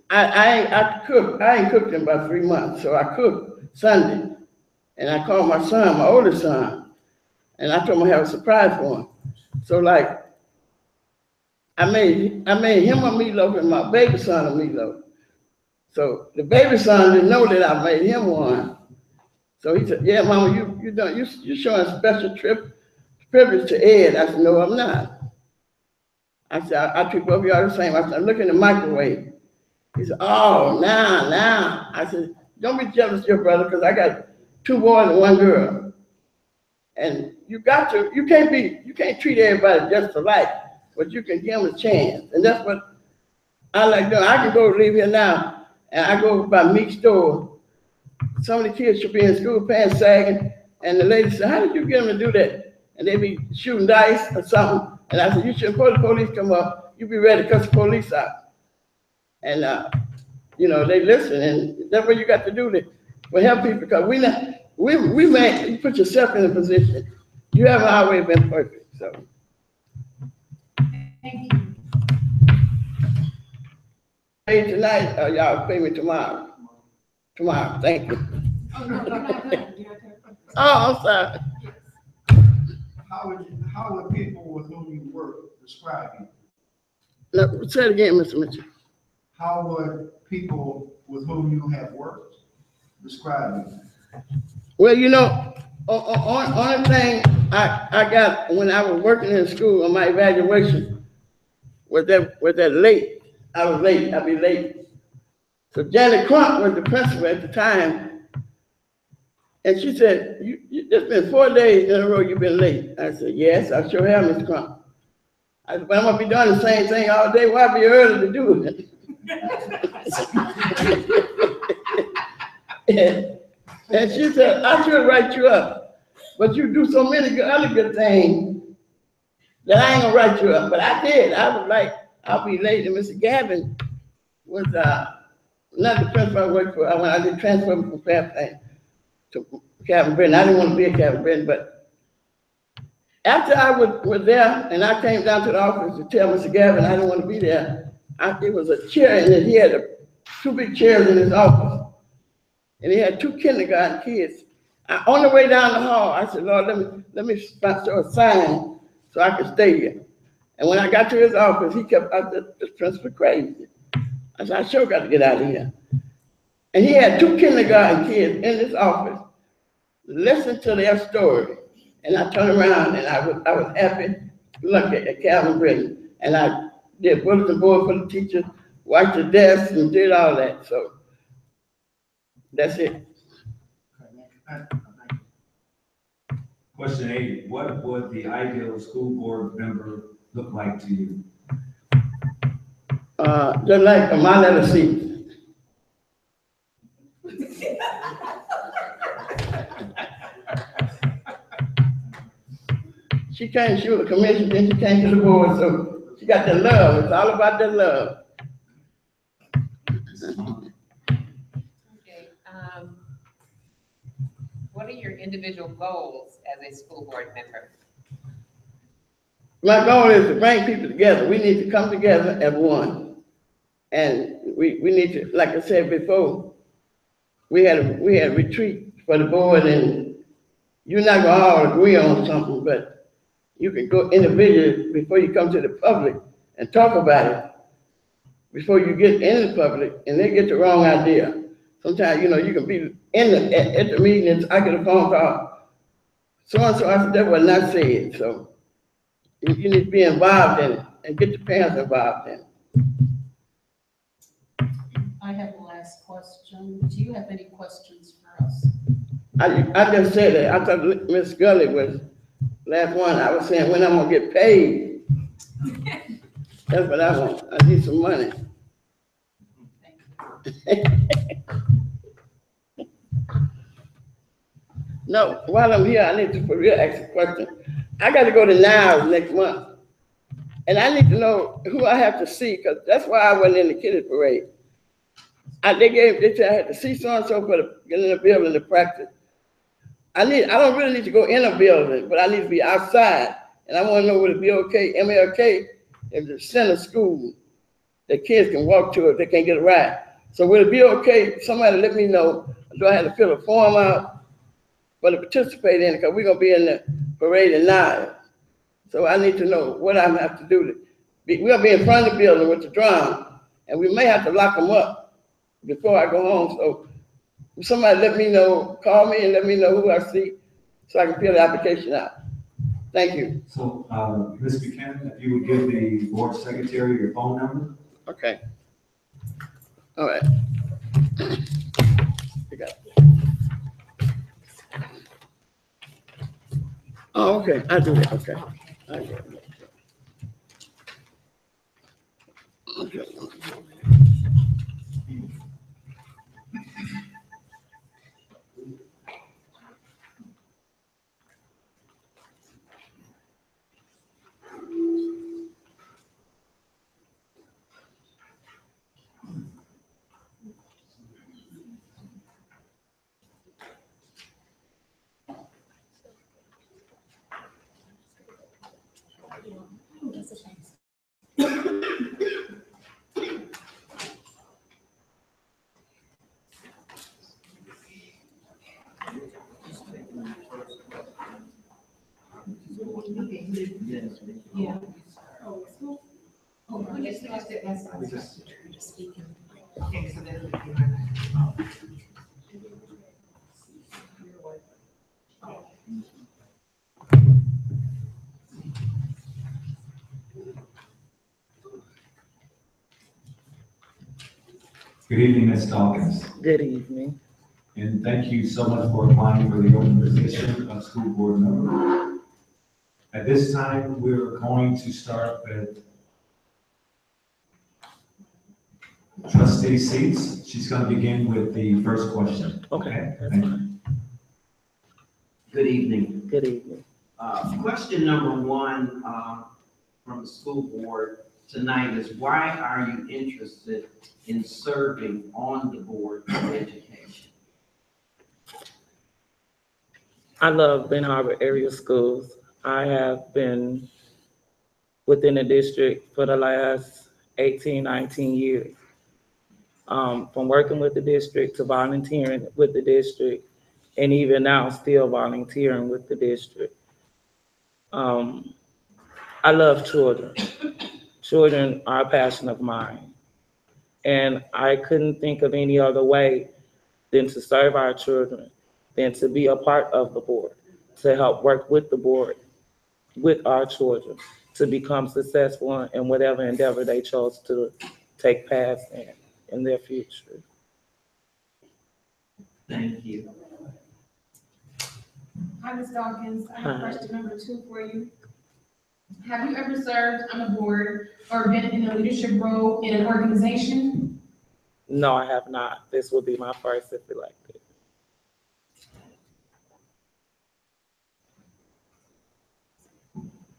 S9: I ain't cooked in about 3 months, so I cooked Sunday. And I called my son, my oldest son, and I told him I have a surprise for him. So like, I made him a meatloaf and my baby son a meatloaf. So the baby son didn't know that I made him one. So he said, "Yeah, Mama, you're showing special privilege to Ed." I said, "No, I'm not." I said, I treat both of y'all the same. I said, "Look in the microwave." He said, "Oh, now." I said, "Don't be jealous of your brother, because I got 2 boys and 1 girl. And you can't treat everybody just alike, but you can give them a chance." And that's what I like doing. I can go leave here now, and I go by Meek's store. Some of the kids should be in school pants sagging, and the lady said, "How did you get them to do that?" And they be shooting dice or something. And I said, "You shouldn't, before the police come up, you be ready to cut the police out." And, you know, they listen, and that's what you got to do to help people, because we may, you put yourself in a position, you haven't always been perfect, so.
S3: Thank you.
S9: Pay tonight, or y'all pay me tomorrow? Tomorrow, thank you.
S3: Oh, no, you're not done. You're not done.
S9: Oh, I'm sorry.
S7: How would people with whom you work describe you?
S9: No, say it again, Mr. Mitchell.
S7: How would people with whom you have worked describe you?
S9: Well, you know, only thing I got when I was working in school on my evaluation was that late. I was late, I'd be late. So Janet Crump was the principal at the time, and she said, it's been 4 days in a row you've been late. I said, "Yes, I sure have, Ms. Crump." I said, "But I'm gonna be doing the same thing all day, why be early to do it?" And she said, "I should write you up, but you do so many other good things that I ain't gonna write you up." But I did. I was like, I'll be late. And Mr. Gavin was not the principal I worked for. When I did transfer from Fairfax to Calvin Brennan, I didn't want to be at Calvin Brennan, but after I was there and I came down to the office to tell Mr. Gavin I didn't want to be there, it was a chair, and he had 2 big chairs in his office. And he had 2 kindergarten kids. On the way down the hall, I said, "Lord, let me show a sign so I can stay here." And when I got to his office, he kept, I said, "This principal crazy." I said, "I sure got to get out of here." And he had 2 kindergarten kids in his office. Listen to their story. And I turned around and I was happy to look at Calvin Brennan. And I did bulletin board for the teachers, wiped the desk and did all that. So that's it.
S1: Question 8, what would the ideal school board member look like to you?
S9: Just like my letter C. She was a commission, then she came to the board, so she got the love. It's all about the love.
S4: Okay, what are your individual goals as a school board member?
S9: My goal is to bring people together. We need to come together as one. And we need to, like I said before, we had a retreat for the board, and you're not gonna all agree on something, but you can go individually before you come to the public and talk about it before you get in the public, and they get the wrong idea. Sometimes, you can be at the meeting and I get a phone call, so-and-so, I said, that was not said. So you need to be involved in it and get the parents involved in it.
S10: I have the last question. Do you have any questions for us?
S9: I just said that. I thought Miss Gully was last one. I was saying when I'm gonna get paid. That's what I want. I need some money. No, while I'm here, I need to for real ask a question. I got to go to Niles next month, and I need to know who I have to see, because that's why I wasn't in the kiddie parade. They said I had to see so-and-so for get in the building to practice. I don't really need to go in a building, but I need to be outside, and I want to know would it be okay? MLK is the center school that kids can walk to if they can't get a ride. So would it be okay? Somebody let me know. Do I have to fill a form out for to participate in it? Because we're gonna be in the parade at 9. So I need to know what I have to do. We're gonna be in front of the building with the drum, and we may have to lock them up before I go home. So somebody let me know, call me and let me know who I see so I can fill the application out. Thank you.
S1: So, Ms. Buchanan, if you would give the board secretary your phone number?
S9: Okay. All right. You got it. Oh, okay, I do that, okay. I do it. Okay.
S3: Yeah. Oh, I guess that's our turn to speak.
S4: Okay, so then
S1: Good evening, Ms. Dawkins.
S11: Good evening.
S1: And thank you so much for applying for the open position of school board member. At this time, we're going to start with trustee seats. She's going to begin with the first question.
S11: Okay, that's
S1: Thank you.
S11: fine.
S12: Good evening.
S11: Good evening.
S12: Question number 1 from the school board tonight is, why are you interested in serving on the board of education?
S11: I love Ben Harbor area schools. I have been within the district for the last 18, 19 years. From working with the district to volunteering with the district, and even now still volunteering with the district. I love children. Children are a passion of mine. And I couldn't think of any other way than to serve our children, than to be a part of the board, to help work with the board, with our children, to become successful in whatever endeavor they chose to take part in their future.
S12: Thank you.
S3: Hi, Ms. Dawkins. I have
S11: Hi.
S3: question number 2 for you. Have you ever served on a board or been in a leadership role in an organization?
S11: No, I have not. This will be my first if elected.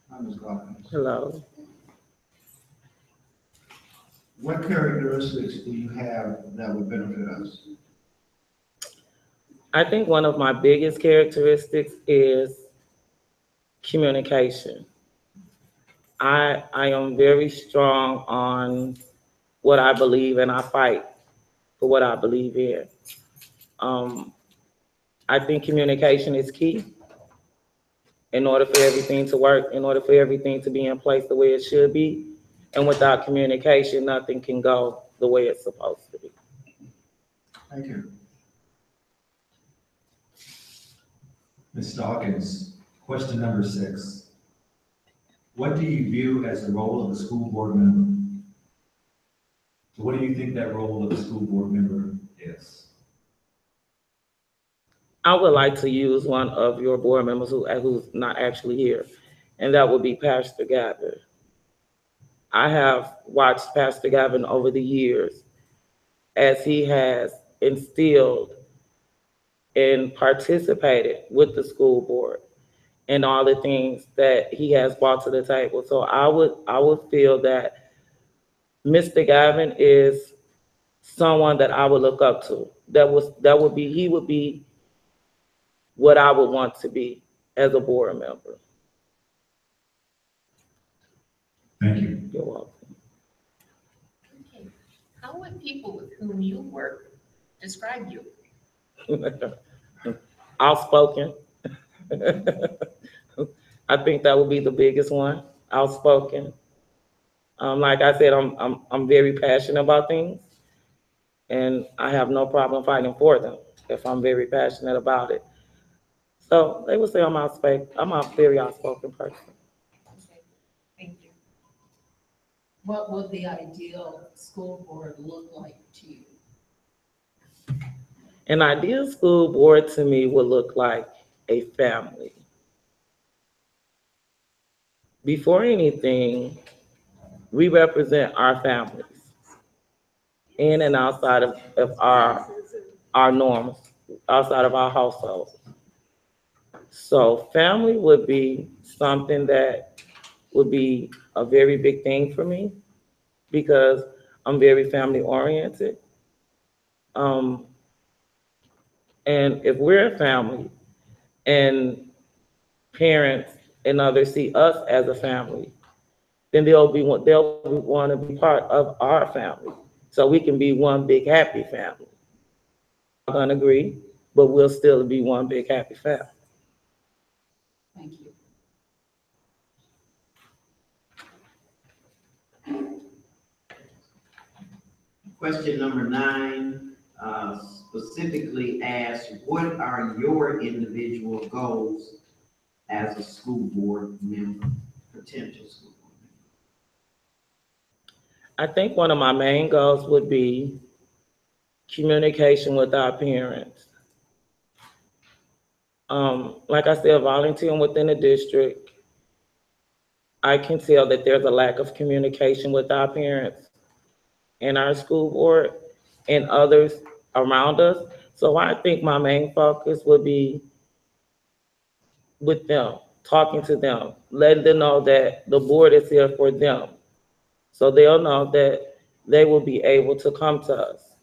S7: Hi, Ms. Dawkins.
S11: Hello.
S7: What characteristics do you have that would benefit us?
S11: I think one of my biggest characteristics is communication. I am very strong on what I believe and I fight for what I believe in. Um, I think communication is key in order for everything to work, in order for everything to be in place the way it should be. And without communication, nothing can go the way it's supposed to be.
S7: Thank you.
S1: Ms. Dawkins, question number 6. What do you view as the role of a school board member? So what do you think that role of a school board member is?
S11: I would like to use one of your board members who's not actually here, and that would be Pastor Gavin. I have watched Pastor Gavin over the years as he has instilled and participated with the school board and all the things that he has brought to the table. So I would feel that Mr. Gavin is someone that I would look up to. He would be what I would want to be as a board member.
S1: Thank you.
S11: You're welcome.
S4: Okay. How would people with whom you work describe you?
S11: Outspoken. I think that would be the biggest one. Outspoken. Like I said, I'm very passionate about things, and I have no problem fighting for them if I'm very passionate about it. So they would say I'm outspoken. I'm a very outspoken person.
S4: Okay, thank you.
S10: What would the ideal school board look like to you?
S11: An ideal school board to me would look like a family. Before anything, we represent our families in and outside of our norms, outside of our household. So family would be something that would be a very big thing for me because I'm very family oriented. Um, and if we're a family and parents and others see us as a family, then they'll want to be part of our family. So we can be one big happy family. I'm gonna agree, but we'll still be one big happy family.
S10: Thank you.
S12: Question number 9 specifically asks, what are your individual goals as a school board member, potential school board member?
S11: I think one of my main goals would be communication with our parents. Like I said, volunteering within the district, I can tell that there's a lack of communication with our parents and our school board and others around us. So I think my main focus would be with them, talking to them, letting them know that the board is here for them. So they'll know that they will be able to come to us,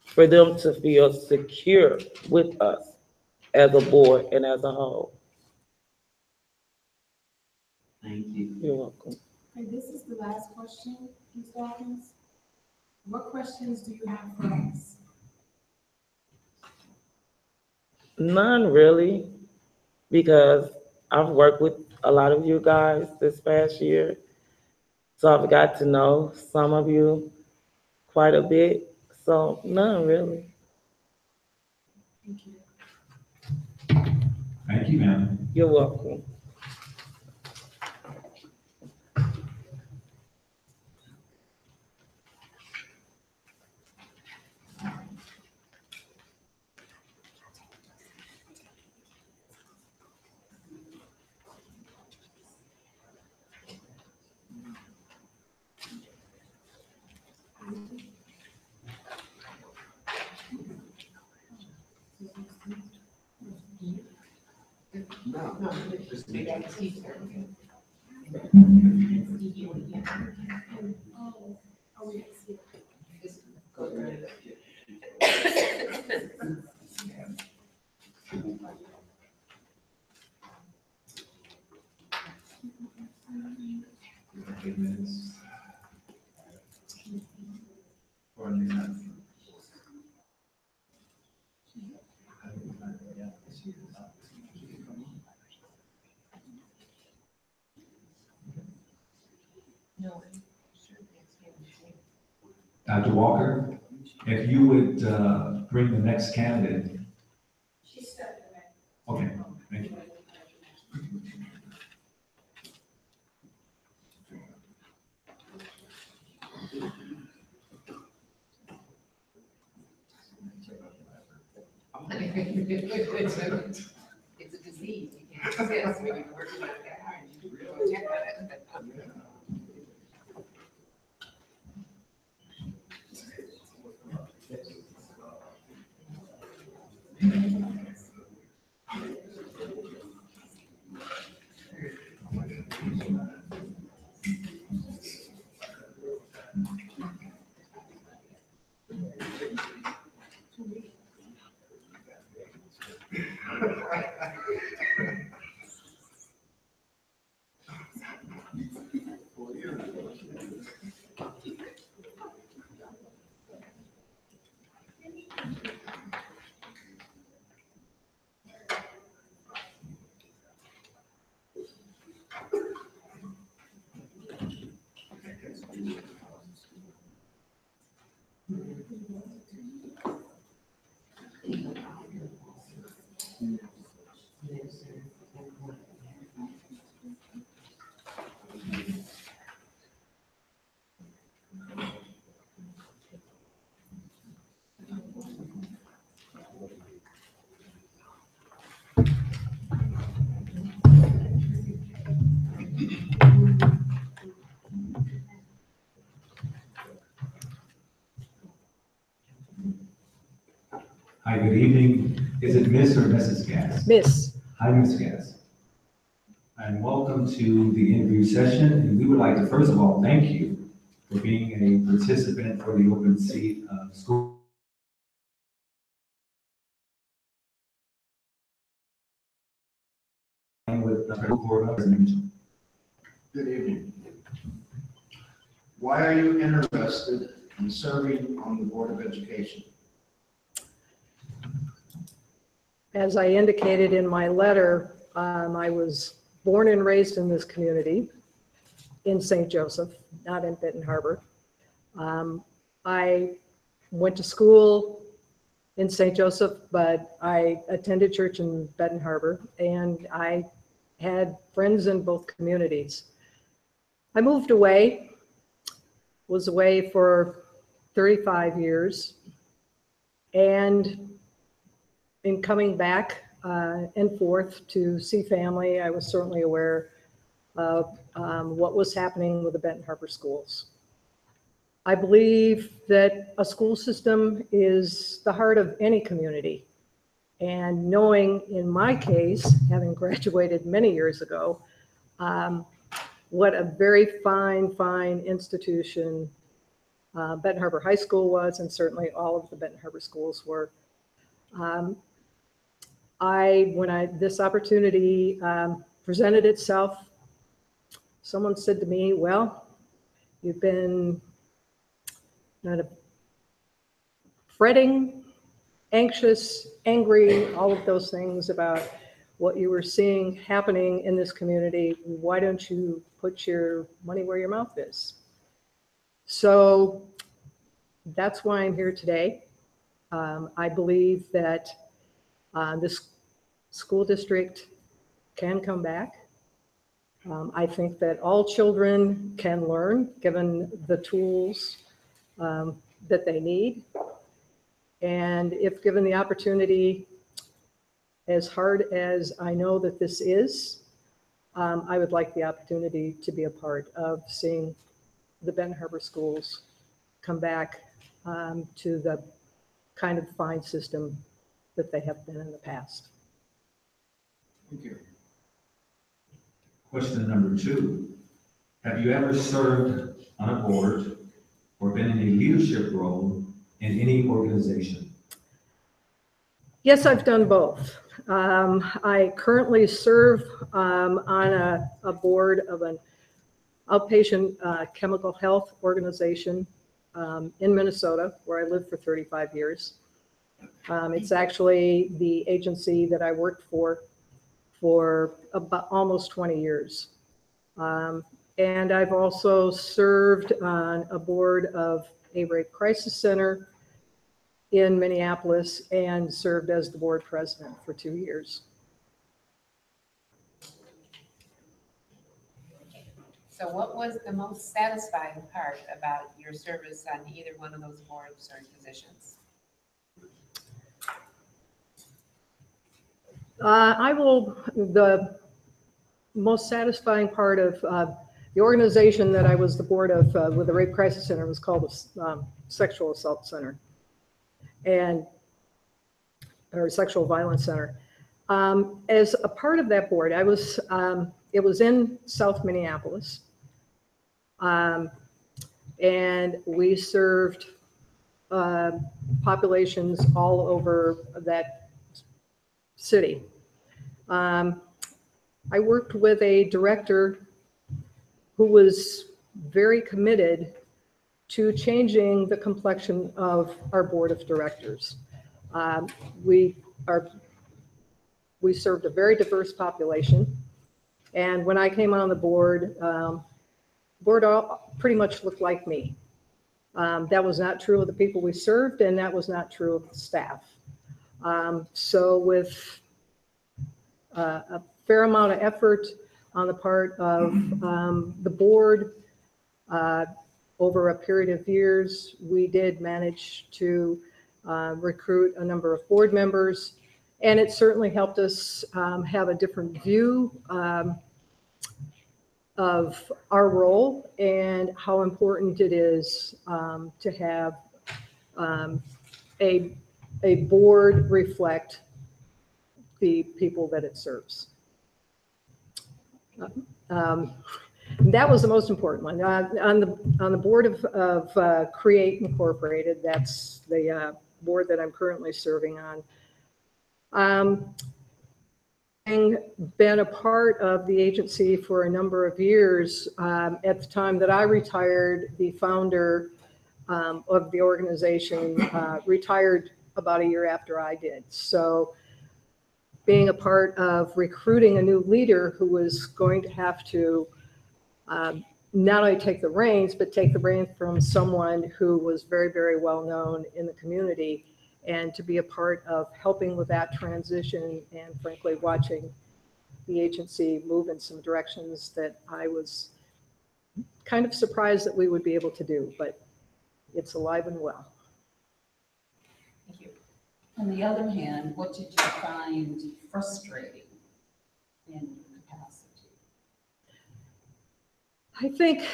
S11: for them to feel secure with us as a board and as a whole.
S12: Thank you.
S11: You're welcome.
S3: Okay, this is the last question, Ms. Dawkins. What questions do you have for us?
S11: None really, because I've worked with a lot of you guys this past year. So I've got to know some of you quite a bit. So none really.
S3: Thank you.
S1: Thank you, ma'am.
S11: You're welcome.
S4: No, they got the teacher.
S3: Oh, yes, yeah.
S4: Just go through it.
S1: Dr. Walker, if you would bring the next candidate.
S3: She stepped away.
S1: Okay, thank you.
S4: It's a disease, you can't test when you're working like that hard. You go check on it.
S1: Hi, good evening. Is it Miss or Mrs. Gass?
S13: Miss.
S1: Hi, Ms. Gass. And welcome to the interview session. And we would like to, first of all, thank you for being a participant for the open seat school. With the board members.
S7: Good evening. Why are you interested in serving on the Board of Education?
S13: As I indicated in my letter, I was born and raised in this community in St. Joseph, not in Benton Harbor. I went to school in St. Joseph, but I attended church in Benton Harbor, and I had friends in both communities. I moved away, was away for 35 years, and in coming back and forth to see family, I was certainly aware of what was happening with the Benton Harbor schools. I believe that a school system is the heart of any community. And knowing in my case, having graduated many years ago, what a very fine institution Benton Harbor High School was, and certainly all of the Benton Harbor schools were. When this opportunity presented itself, someone said to me, well, you've been fretting, anxious, angry, all of those things about what you were seeing happening in this community. Why don't you put your money where your mouth is? So that's why I'm here today. I believe that this school district can come back. I think that all children can learn given the tools that they need. And if given the opportunity, as hard as I know that this is, I would like the opportunity to be a part of seeing the Benton Harbor schools come back to the kind of fine system that they have been in the past.
S7: Thank you.
S1: Question number 2, have you ever served on a board or been in a leadership role in any organization?
S13: Yes, I've done both. I currently serve on a board of an outpatient chemical health organization in Minnesota, where I lived for 35 years. It's actually the agency that I worked for about almost 20 years. And I've also served on a board of a rape crisis center in Minneapolis and served as the board president for 2 years.
S4: So what was the most satisfying part about your service on either one of those boards or positions?
S13: The most satisfying part of the organization that I was the board of with the Rape Crisis Center was called the Sexual Assault Center or Sexual Violence Center. As a part of that board, it was in South Minneapolis. And we served populations all over that city. I worked with a director who was very committed to changing the complexion of our board of directors. We served a very diverse population. And when I came on the board all pretty much looked like me. That was not true of the people we served, and that was not true of the staff. So with a fair amount of effort on the part of the board over a period of years, we did manage to recruit a number of board members, and it certainly helped us have a different view of our role and how important it is to have a board reflect the people that it serves. That was the most important one. On the board of Create Incorporated, that's the board that I'm currently serving on. Having been a part of the agency for a number of years, at the time that I retired, the founder of the organization retired about a year after I did. So being a part of recruiting a new leader who was going to have to not only take the reins, but take the reins from someone who was very, very well known in the community, and to be a part of helping with that transition and frankly watching the agency move in some directions that I was kind of surprised that we would be able to do, but it's alive and well.
S4: Thank you.
S10: On the other hand, what did you find frustrating in your capacity?
S13: I think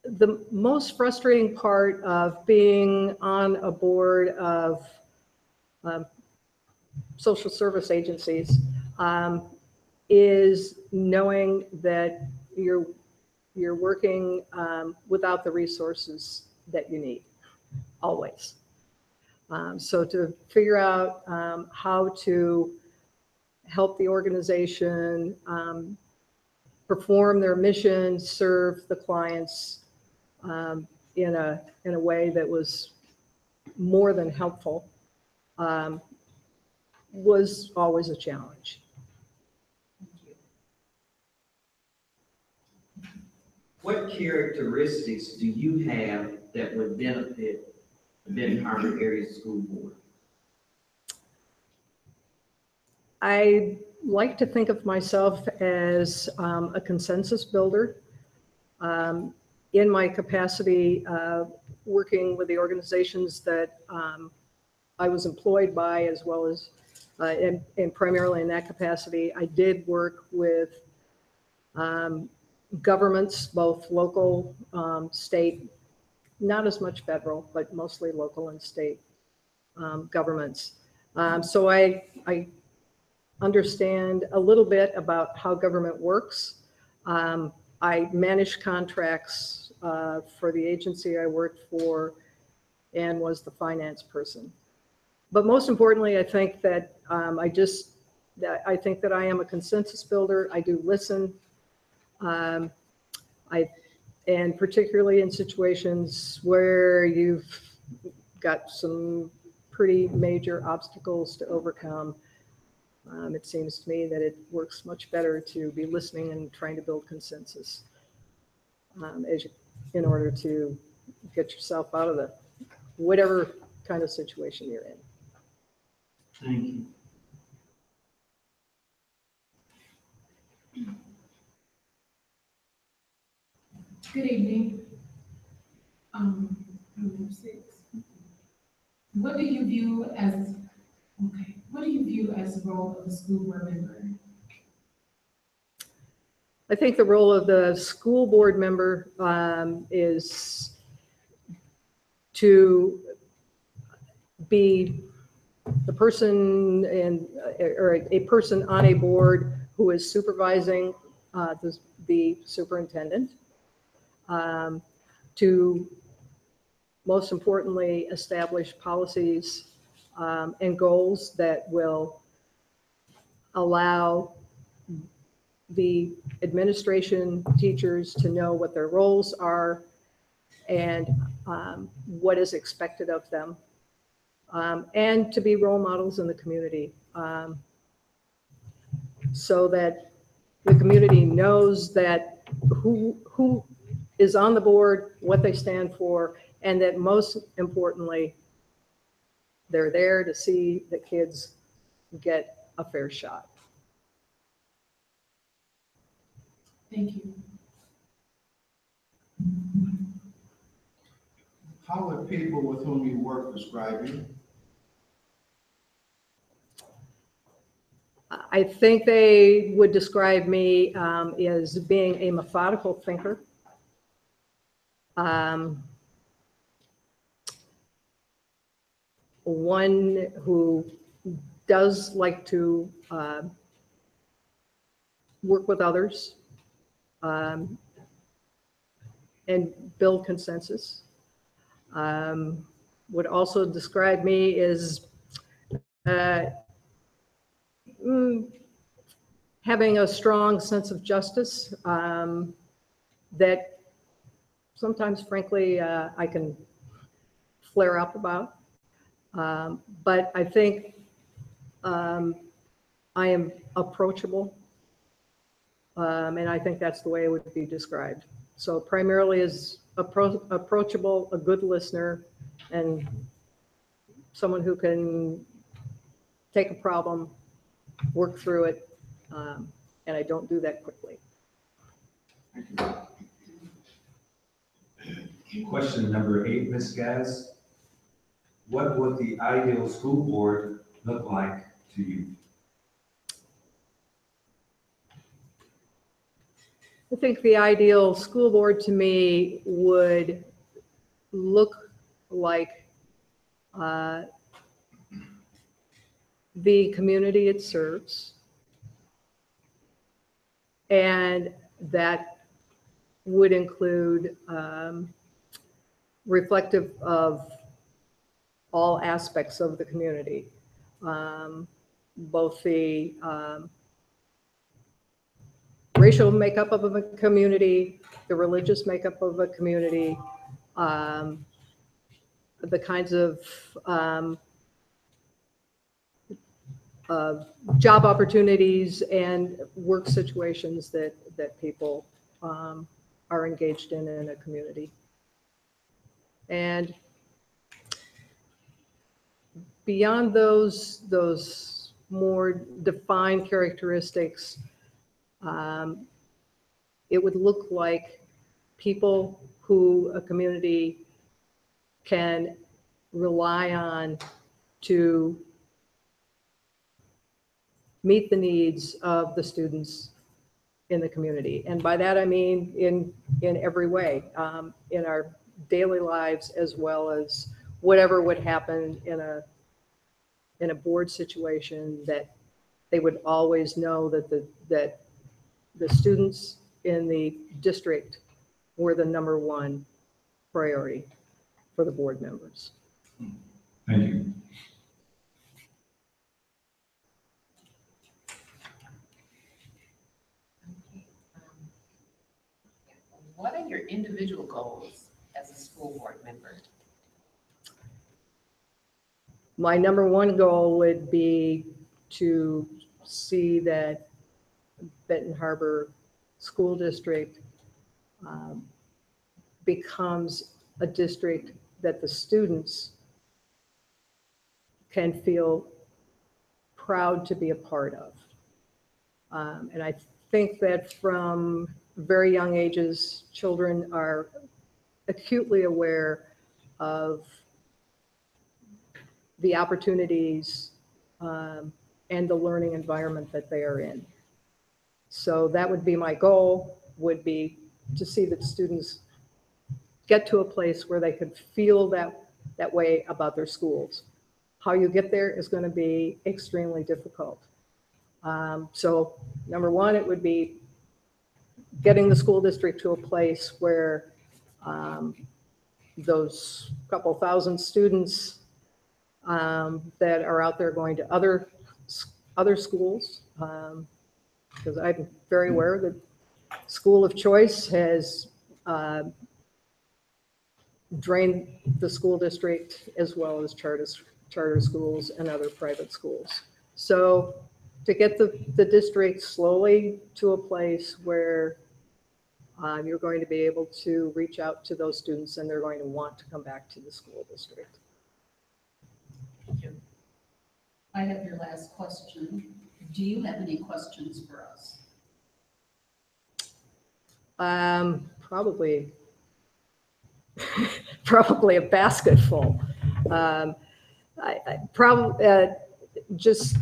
S13: the most frustrating part of being on a board of social service agencies is knowing that you're working without the resources that you need, always. So to figure out how to help the organization perform their mission, serve the clients in a way that was more than helpful was always a challenge.
S12: What characteristics do you have that would benefit the Benton Harbor Area School Board?
S13: I like to think of myself as a consensus builder. In my capacity working with the organizations that I was employed by, as well as, and primarily in that capacity, I did work with governments, both local, state, not as much federal, but mostly local and state governments. So I understand a little bit about how government works. I managed contracts for the agency I worked for and was the finance person. But most importantly, I think that I think that I am a consensus builder. I do listen. And particularly in situations where you've got some pretty major obstacles to overcome, it seems to me that it works much better to be listening and trying to build consensus in order to get yourself out of the whatever kind of situation you're in.
S12: Thank you.
S3: Good evening. Number 6. What do you view as the role of a school board member?
S13: I think the role of the school board member is to be the person or a person on a board who is supervising the superintendent, to most importantly establish policies and goals that will allow the administration, teachers to know what their roles are and what is expected of them, and to be role models in the community, so that the community knows that who is on the board, what they stand for, and that most importantly, they're there to see the kids get a fair shot.
S3: Thank you.
S7: How would people with whom you work describe you?
S13: I think they would describe me as being a methodical thinker. One who does like to work with others and build consensus. Would also describe me as having a strong sense of justice that sometimes, frankly, I can flare up about. But I think I am approachable, and I think that's the way it would be described. So primarily as approachable, a good listener, and someone who can take a problem, work through it, and I don't do that quickly.
S1: Question number 8, Ms. Gaz. What would the ideal school board look like to you?
S13: I think the ideal school board to me would look like the community it serves, and that would include reflective of all aspects of the community, both the racial makeup of a community, the religious makeup of a community, the kinds of job opportunities and work situations that people are engaged in a community. And beyond those more defined characteristics, it would look like people who a community can rely on to meet the needs of the students in the community. And by that, I mean in every way, in our daily lives, as well as whatever would happen in a board situation that they would always know that the students in the district were the number one priority for the board members.
S1: Thank you.
S4: Okay, what are your individual goals as a school board member?
S13: My number one goal would be to see that Benton Harbor School District becomes a district that the students can feel proud to be a part of. And I think that from very young ages, children are acutely aware of the opportunities and the learning environment that they are in. So that would be my goal, would be to see that students get to a place where they could feel that way about their schools. How you get there is going to be extremely difficult. So number one, it would be getting the school district to a place where those couple thousand students that are out there going to other schools, because I'm very aware that school of choice has drained the school district as well as charter schools and other private schools. So to get the district slowly to a place where you're going to be able to reach out to those students and they're going to want to come back to the school district.
S10: I have your last question. Do you have any questions for us?
S13: Probably a basket full. I probably just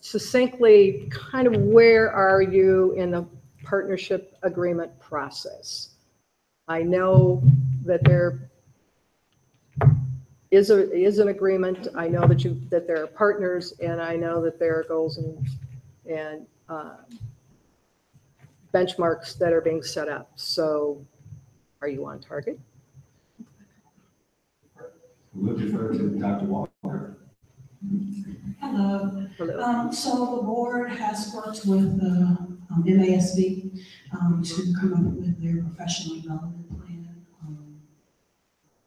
S13: succinctly, kind of where are you in the partnership agreement process? I know that there is an agreement. I know that there are partners, and I know that there are goals and benchmarks that are being set up. So are you on target?
S1: We'll defer to Dr. Walker.
S8: Hello.
S13: Hello.
S8: So the board has worked with MASB to come up with their professional development plan.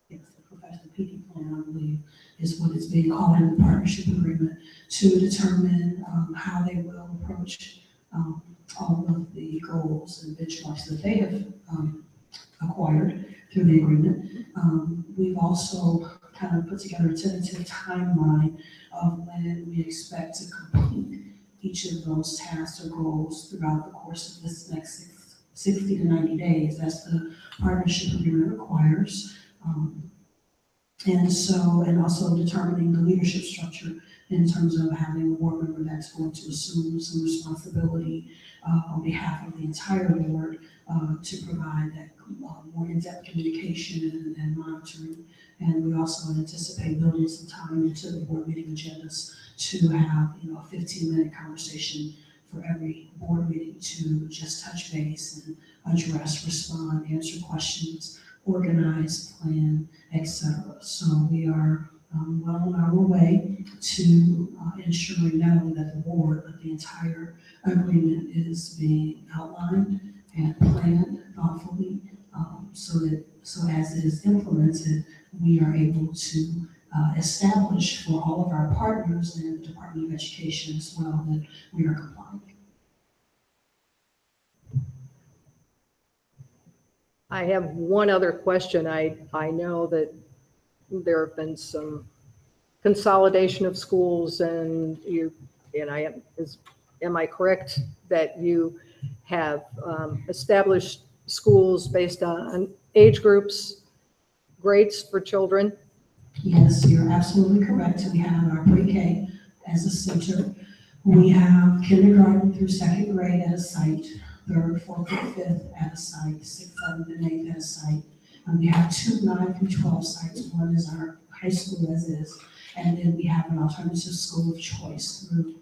S8: It's the professional PD plan, I believe, is what it's being called in the partnership agreement, to determine how they will approach all of the goals and benchmarks that they have acquired through the agreement. We've also kind of put together a tentative timeline of when we expect to complete each of those tasks or goals throughout the course of this next 60 to 90 days, as the partnership agreement requires. And also determining the leadership structure in terms of having a board member that's going to assume some responsibility on behalf of the entire board to provide that more in-depth communication and monitoring. And we also anticipate building some time into the board meeting agendas to have, a 15-minute conversation for every board meeting to just touch base and address, respond, answer questions, organize, plan, etc. So we are well on our way to ensuring not only that the board, but the entire agreement is being outlined and planned thoughtfully, so as it is implemented, we are able to establish for all of our partners in the Department of Education as well that we are compliant.
S13: I have one other question. I know that there have been some consolidation of schools, and am I correct that you have established schools based on age groups, grades for children?
S8: Yes, you're absolutely correct. We have our pre-K as a center. We have kindergarten through second grade at a site, third, fourth, and fifth at a site, sixth, seventh, and eighth at a site. And we have 2 9 through 12 sites. One is our high school as is. And then we have an alternative school of choice through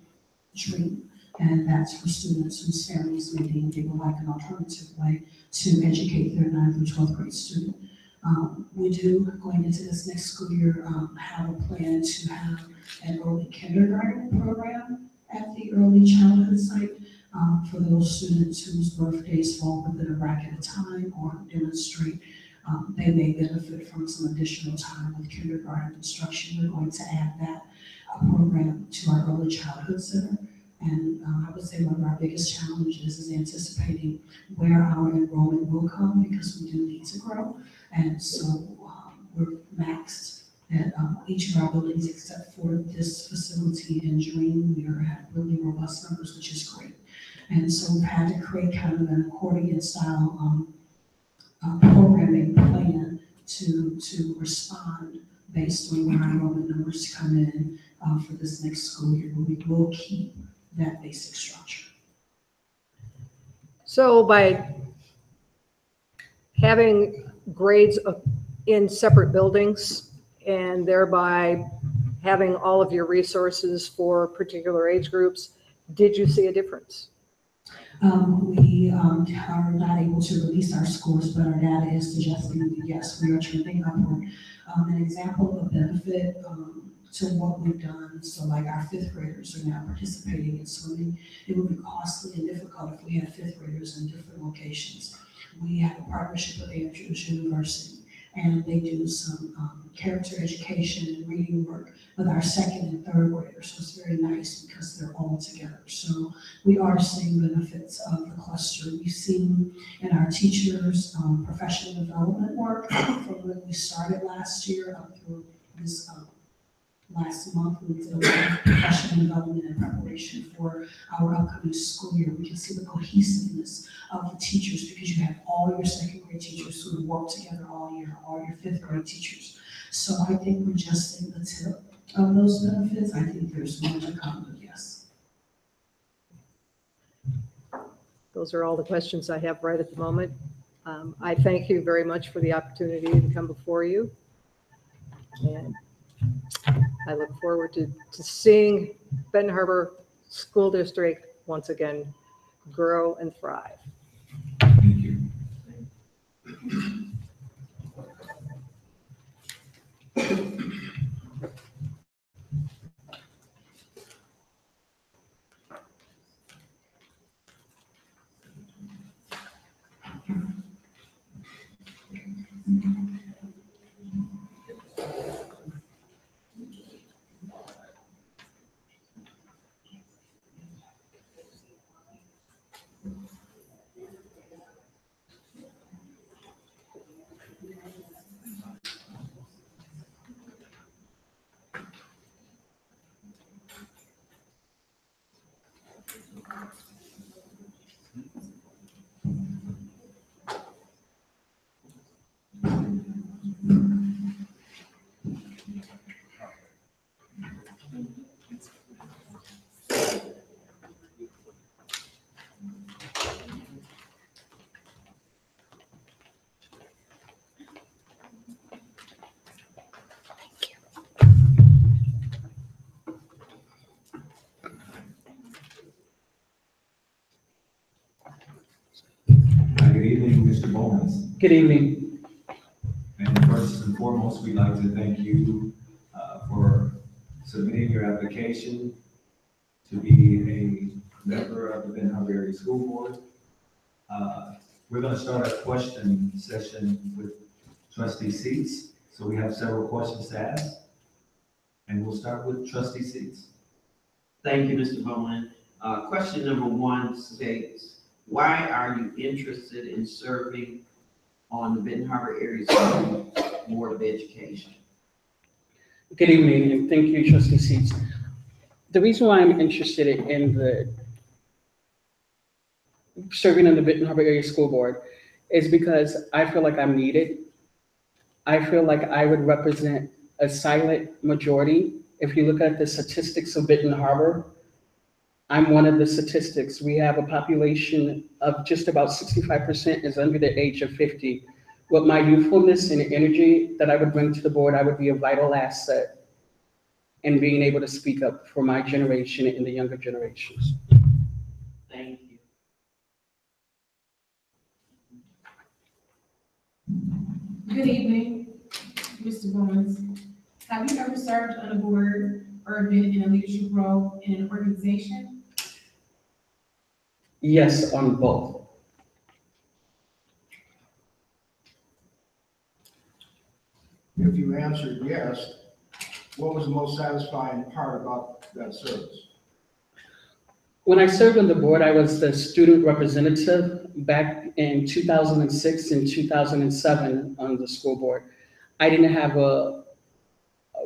S8: DREAM. And that's for students whose families may deem they would like an alternative way to educate their 9th through 12th grade student. We do, going into this next school year, have a plan to have an early kindergarten program at the early childhood site for those students whose birthdays fall within a bracket of time or demonstrate they may benefit from some additional time with kindergarten instruction. We're going to add that program to our early childhood center. And I would say one of our biggest challenges is anticipating where our enrollment will come because we do need to grow. And so we're maxed at each of our buildings except for this facility in Dream. We are at really robust numbers, which is great. And so we've had to create kind of an accordion style programming plan to respond based on where our enrollment numbers come in for this next school year, but we will keep that basic structure.
S13: So by having grades in separate buildings and thereby having all of your resources for particular age groups, did you see a difference?
S8: We are not able to release our scores, but our data is suggesting that yes, we are trending upward. An example of benefit to what we've done, so like our 5th graders are now participating in swimming. It would be costly and difficult if we had 5th graders in different locations. We have a partnership with Andrews University, and they do some character education and reading work with our 2nd and 3rd graders. So it's very nice because they're all together. So we are seeing benefits of the cluster. We've seen in our teachers' professional development work from when we started last year up through this last month. We did a lot of professional development and preparation for our upcoming school year. We can see the cohesiveness of the teachers because you have all your 2nd grade teachers who have worked together all year, all your 5th grade teachers. So I think we're just in the tip of those benefits. I think there's more to come, but yes.
S13: Those are all the questions I have right at the moment. I thank you very much for the opportunity to come before you. And I look forward to seeing Benton Harbor School District once again grow and thrive.
S1: Thank you. Good evening, Mr. Bowman.
S14: Good evening.
S1: And first and foremost, we'd like to thank you for submitting your application to be a member of the Benton Harbor Area School Board. We're going to start a question session with trustee seats. So we have several questions to ask. And we'll start with trustee seats.
S12: Thank you, Mr. Bowman. Question number 1 states, why are you interested in serving on the Benton Harbor Area School Board of Education?
S14: Good evening, and thank you, trustee Seats. The reason why I'm interested in the serving on the Benton Harbor Area School Board is because I feel like I'm needed. I feel like I would represent a silent majority. If you look at the statistics of Benton Harbor, I'm one of the statistics. We have a population of just about 65% is under the age of 50. With my youthfulness and energy that I would bring to the board, I would be a vital asset and being able to speak up for my generation and the younger generations.
S12: Thank you.
S3: Good evening, Mr. Bowens. Have you ever served on a board or been in a leadership role in an organization?
S14: Yes, on both.
S7: If you answered yes, what was the most satisfying part about that service?
S14: When I served on the board, I was the student representative back in 2006 and 2007 on the school board. I didn't have a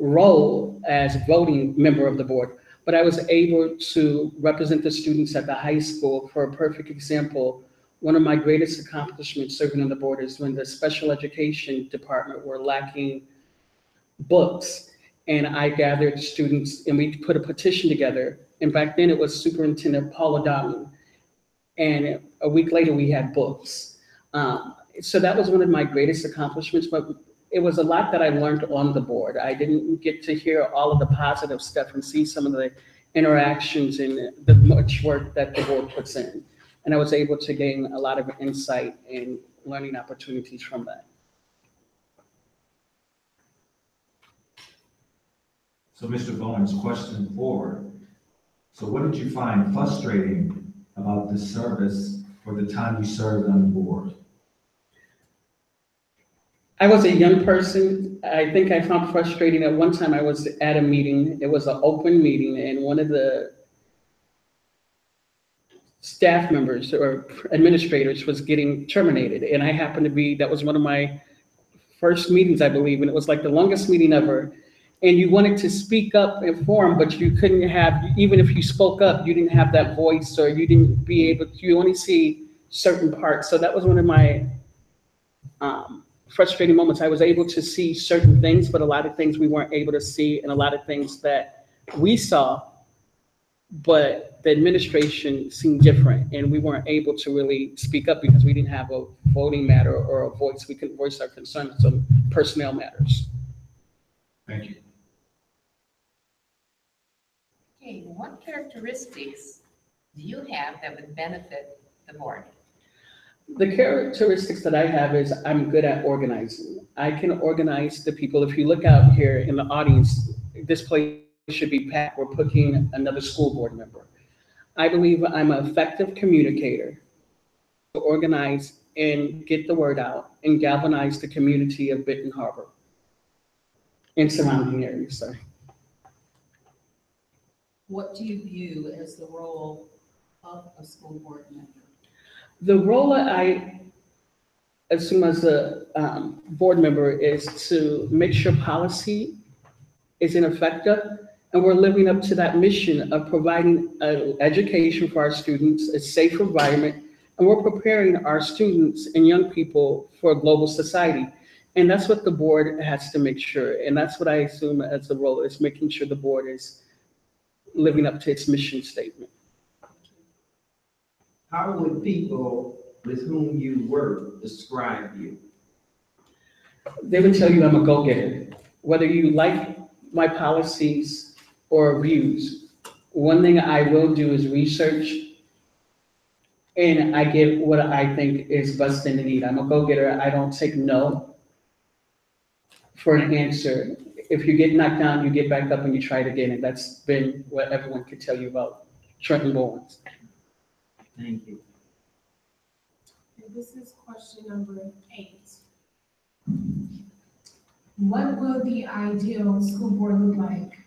S14: role as voting member of the board, but I was able to represent the students at the high school. For a perfect example, one of my greatest accomplishments serving on the board is when the special education department were lacking books. And I gathered students and we put a petition together. And back then it was Superintendent Paula Downing. And a week later we had books. So that was one of my greatest accomplishments, but it was a lot that I learned on the board. I didn't get to hear all of the positive stuff and see some of the interactions and the much work that the board puts in. And I was able to gain a lot of insight and learning opportunities from that.
S1: So Mr. Bowman's question 4. So what did you find frustrating about this service for the time you served on the board?
S14: I was a young person. I think I found frustrating at one time I was at a meeting. It was an open meeting and one of the staff members or administrators was getting terminated. And I happened to be, that was one of my first meetings, I believe, and it was like the longest meeting ever. And you wanted to speak up and form, but you couldn't have, even if you spoke up, you didn't have that voice or you didn't be able to, you only see certain parts. So that was one of my frustrating moments. I was able to see certain things, but a lot of things we weren't able to see and a lot of things that we saw, but the administration seemed different and we weren't able to really speak up because we didn't have a voting matter or a voice. We couldn't voice our concerns on personnel matters.
S1: Thank you.
S4: Okay, what characteristics do you have that would benefit the board?
S14: The characteristics that I have is I'm good at organizing. I can organize the people. If you look out here in the audience, this place should be packed. We're putting another school board member. I believe I'm an effective communicator to organize and get the word out and galvanize the community of Benton Harbor and surrounding areas. Sorry.
S10: What do you view as the role of a school board member?
S14: The role I assume as a board member is to make sure policy is effective and we're living up to that mission of providing education for our students, a safe environment, and we're preparing our students and young people for a global society. And that's what the board has to make sure. And that's what I assume as the role is making sure the board is living up to its mission statement.
S12: How would people with whom you work describe you?
S14: They would tell you I'm a go-getter. Whether you like my policies or views, one thing I will do is research and I give what I think is best in the need. I'm a go-getter. I don't take no for an answer. If you get knocked down, you get back up and you try it again. And that's been what everyone could tell you about Trenton Bowens.
S12: Thank you.
S3: And this is question number 8. What will the ideal school board look like?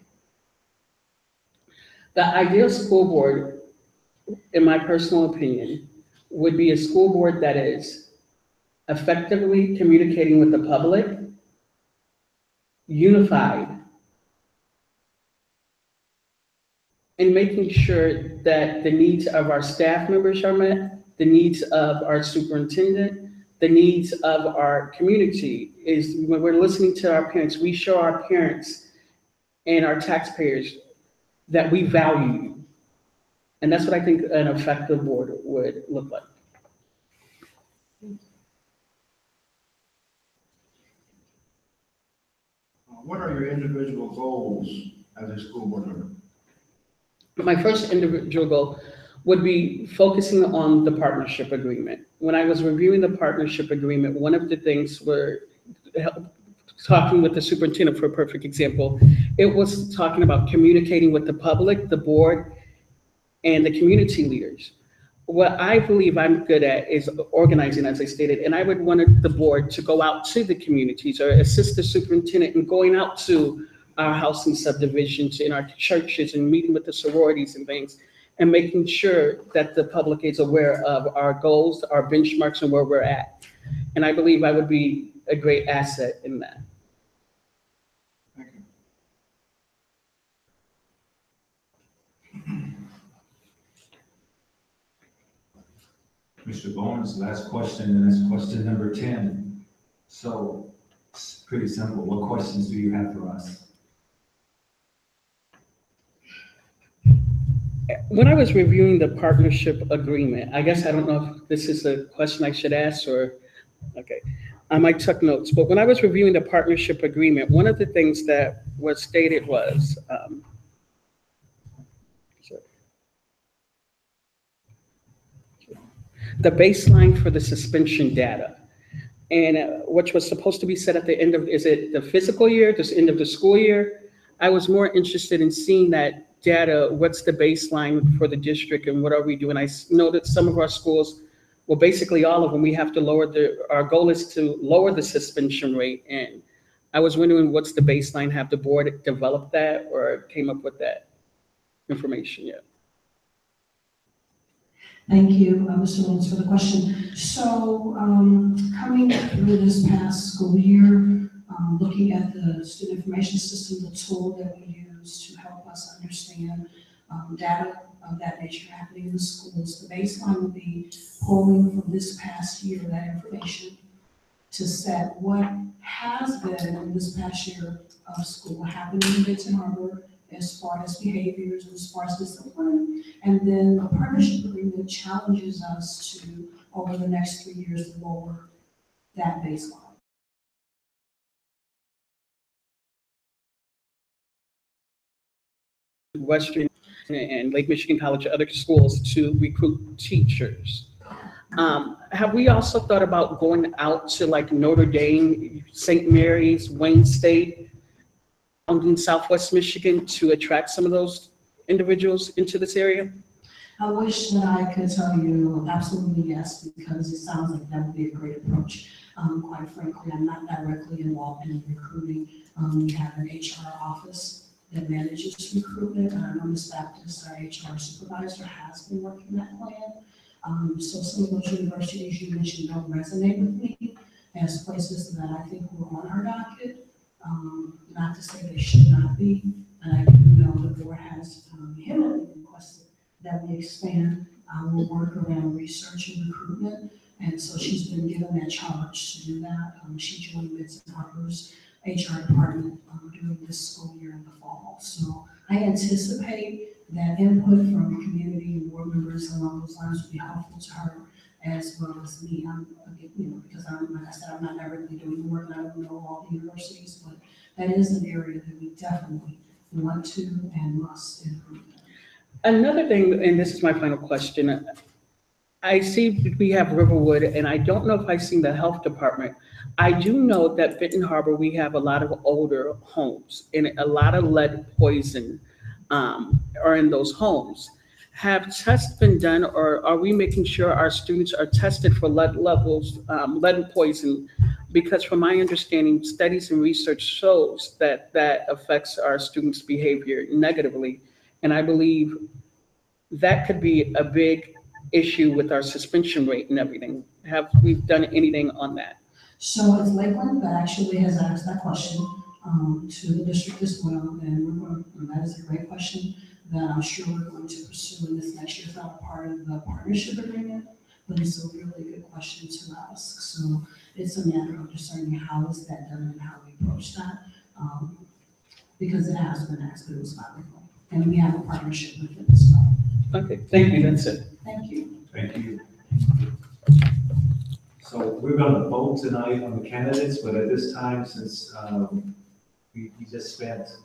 S14: The ideal school board, in my personal opinion, would be a school board that is effectively communicating with the public, unified, and making sure that the needs of our staff members are met, the needs of our superintendent, the needs of our community. Is when we're listening to our parents, we show our parents and our taxpayers that we value you. And that's what I think an effective board would look like.
S7: What are your individual goals as a school board member?
S14: My first individual goal would be focusing on the partnership agreement. When I was reviewing the partnership agreement, one of the things were talking with the superintendent, for a perfect example, it was talking about communicating with the public, the board, and the community leaders. What I believe I'm good at is organizing, as I stated, and I would want the board to go out to the communities or assist the superintendent in going out to our housing subdivisions, in our churches, and meeting with the sororities and things, and making sure that the public is aware of our goals, our benchmarks, and where we're at. And I believe I would be a great asset in that.
S7: Thank you.
S1: Mr. Bowman's last question, and that's question number 10. So it's pretty simple. What questions do you have for us?
S14: When I was reviewing the partnership agreement, I guess I don't know if this is a question I should ask or, okay, I might took notes, but when I was reviewing the partnership agreement, one of the things that was stated was, the baseline for the suspension data, and which was supposed to be set at the end of, is it the fiscal year, this end of the school year? I was more interested in seeing that data, what's the baseline for the district and what are we doing? I know that some of our schools, well, basically all of them, we have to lower our goal is to lower the suspension rate. And I was wondering what's the baseline? Have the board developed that or came up with that information yet?
S8: Thank you, Mr. Williams, for the question. So coming through this past school year, looking at the student information system, the tool that we use to help us understand data of that nature happening in the schools, the baseline would be pulling from this past year that information to set what has been in this past year of school happening in Benton Harbor as far as behaviors, as far as discipline. And then the partnership agreement challenges us to, over the next 3 years, lower that baseline.
S14: Western and Lake Michigan College, other schools to recruit teachers. Have we also thought about going out to like Notre Dame, St. Mary's, Wayne State, in Southwest Michigan to attract some of those individuals into this area?
S8: I wish that I could tell you absolutely yes, because it sounds like that would be a great approach. Quite frankly, I'm not directly involved in recruiting. We have an HR office that manages recruitment. I know Ms. Baptist, our HR supervisor, has been working that plan. So some of those universities you mentioned don't resonate with me as places that I think were on our docket. Not to say they should not be, and I do know the board has vehemently requested that we expand our work around research and recruitment, and so she's been given that charge to do that. She joined Benton Harbor's HR department during this school year in the fall. So I anticipate that input from community and board members along those lines would be helpful to her as well as me. Because like I said, I'm not directly doing the work, and I don't know all the universities, but that is an area that we definitely want to and must improve.
S14: Another thing, and this is my final question, I see we have Riverwood, and I don't know if I've seen the health department. I do know that Benton Harbor, we have a lot of older homes, and a lot of lead poison are in those homes. Have tests been done, or are we making sure our students are tested for lead levels, lead poison? Because from my understanding, studies and research shows that that affects our students' behavior negatively. And I believe that could be a big issue with our suspension rate and everything. Have we done anything on that?
S8: So it's Lakeland that actually has asked that question to the district as well, and that is a great question that I'm sure we're going to pursue in this next year. It's not a part of the partnership agreement, but it's a really good question to ask. So it's a matter of discerning how is that done and how we approach that, because it has been asked, but it was not legal. And we have a partnership with it as well.
S14: Okay, thank you, that's it.
S8: Thank you.
S1: Thank you. So we're going to vote tonight on the candidates, but at this time, since we just spent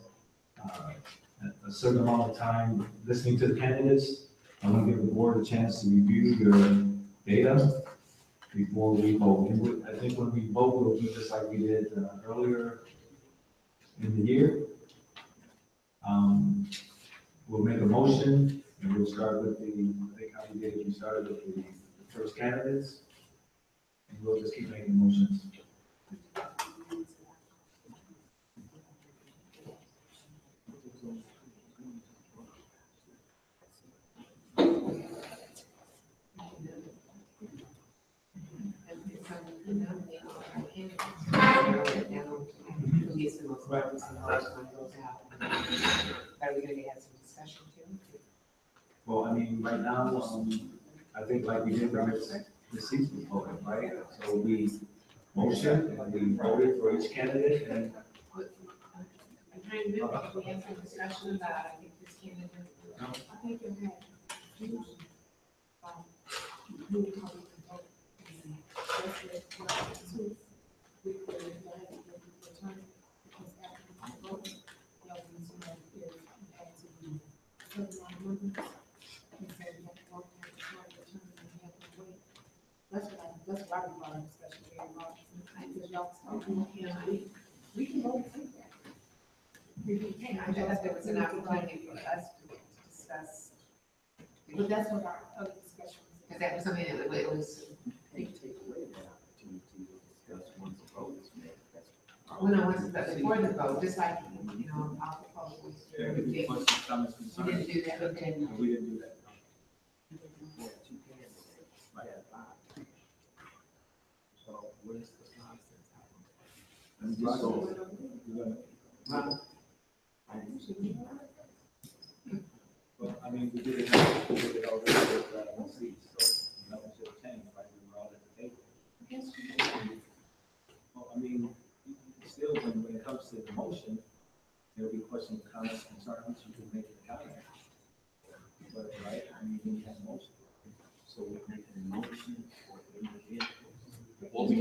S1: a certain amount of time listening to the candidates. I want to give the board a chance to review your data before we vote. I think when we vote, we'll do just like we did earlier in the year. We'll make a motion, and we'll start with I think how we did, we started with the first candidates, and we'll just keep making motions.
S4: Who gets the most votes and the last one goes out. Are we gonna have some discussion too?
S1: Well, I mean, right now, I think like we did the season voting, right? So we motion and we voted for each candidate and.
S4: I'm trying to remember, if we had some discussion about, I think this candidate.
S3: I think you had, who probably can vote. That's it, two, we could have had to return, because after the vote, y'all can see that here, you had to be certain amount of members. And so you have to vote, you have to return, and you have to wait. That's why we brought a discussion here, Rob, because y'all started, we can vote and take that.
S4: I thought there was an opportunity for us to discuss.
S3: But that's what our other discussion was.
S4: Because that was something that it was. When I was before the vote, just like, you know, our proposals.
S1: Yeah,
S4: We didn't
S1: questions, comments, concerns.
S4: do that, but then.
S1: We didn't do that.
S7: So what is the process?
S1: And just so, we're gonna. Well, I mean, we did it already with seats, so nothing should have changed, right? We were all at the table. Well, I mean, still, when it comes to the motion, there'll be questions, comments, concerns, you can make a comment. But, right, I mean, when you have a motion. So we make a motion for the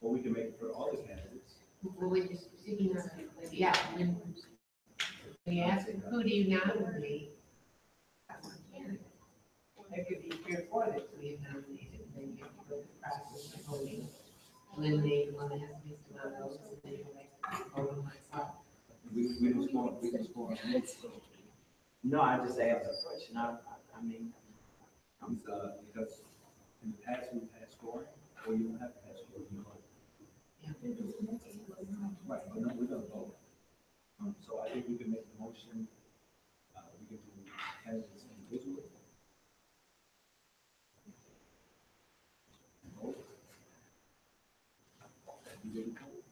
S1: or we can make it for all the candidates.
S4: Well, we just, speaking of, yeah, when you ask, who do you nominate? That's one candidate. There could be 3 or 4 that we have nominated, and then you have to go through the process of voting. Eliminate the one that has the least amount of votes, and then you go back to voting myself.
S1: We can score.
S12: No, I just asked a question. I mean,
S1: Because in the past, we've had scoring, or you don't have to have scoring. Right, but no, we're gonna vote. So I think we can make the motion, we can do candidates individually. Vote. You didn't vote.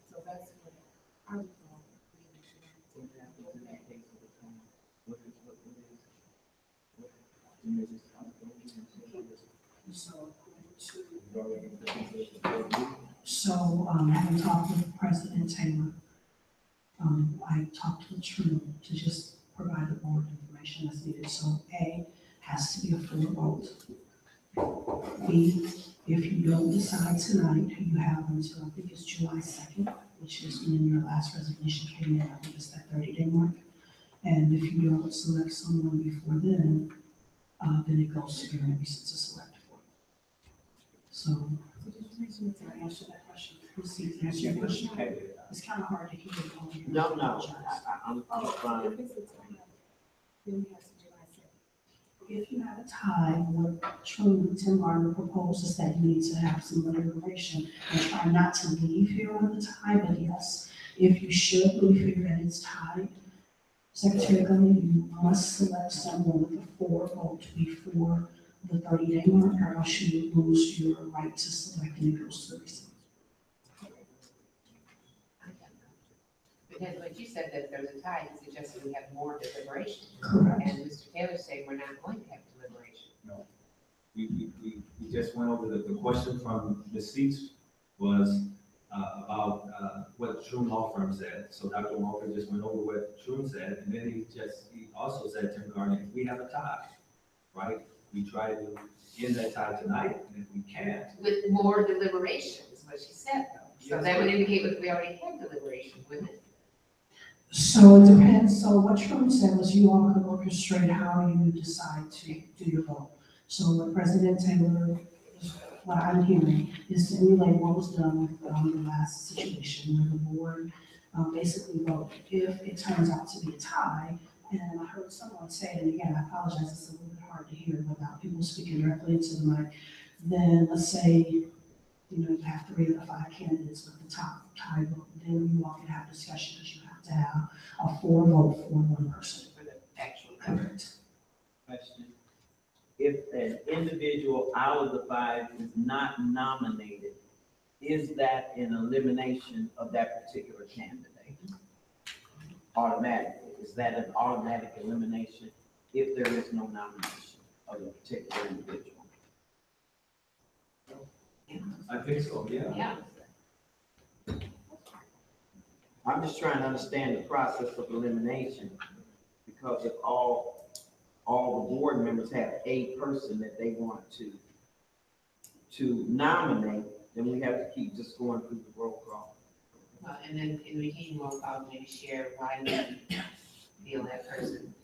S3: So that's what I would call.
S8: So, having talked with President Taylor, I talked with True to just provide the board information that's needed. So A, has to be a full vote. B, if you don't decide tonight, you have until, I think it's July 2nd, which is when your last resignation came in, I think it's that 30-day mark. And if you don't select someone before then it goes to your NBC to select for. So.
S3: So just reason to answer that question.
S8: proceed to answer your question. It's kind of hard to hear.
S12: No, I'm fine.
S3: If it's a tie, then we have to July 2nd.
S8: If you have a tie, what truly Tim Martin proposes that you need to have some deliberation and try not to leave here with a tie, but yes, if you should leave here and it's tied, Secretary Gunley, you must select someone with a 4 vote before the 30-day mark, or else you lose your right to select and it goes to the receipt.
S4: Because what you said, that there's a tie, it suggested we have more deliberation.
S8: Correct.
S4: And Mr. Taylor's saying we're not going to have deliberation.
S1: No. We just went over the question from Ms. Seats was about what True Law Firm said. So Dr. Walker just went over what True said, and then he also said, Tim Gardner, we have a tie, right? We try to end that tie tonight, and if we can't.
S4: With more deliberation, is what she said, though. So
S1: Yes.
S4: that would indicate that we already had deliberation, wouldn't it?
S8: So it depends, so what Trump said was you all could orchestrate how you decide to do your vote. So what President Taylor, what I'm hearing, is simulate what was done with the last situation where the board basically voted. If it turns out to be a tie, and I heard someone say it, and again, I apologize, it's a little bit hard to hear without people speaking directly into the mic, then let's say, you know, you have 3 of the 5 candidates with the top tie vote, then you all can have discussion, because you have to have a 4 vote for 1 person.
S4: For the actual.
S8: Correct.
S12: Question. If an individual out of the 5 is not nominated, is that an elimination of that particular candidate? Automatically, is that an automatic elimination if there is no nomination of a particular individual?
S1: I think so, yeah.
S4: Yeah.
S12: I'm just trying to understand the process of elimination, because if all the board members have a person that they want to nominate, then we have to keep just going through the roll call.
S4: Well, and then in retaining roll call, maybe share why we feel that person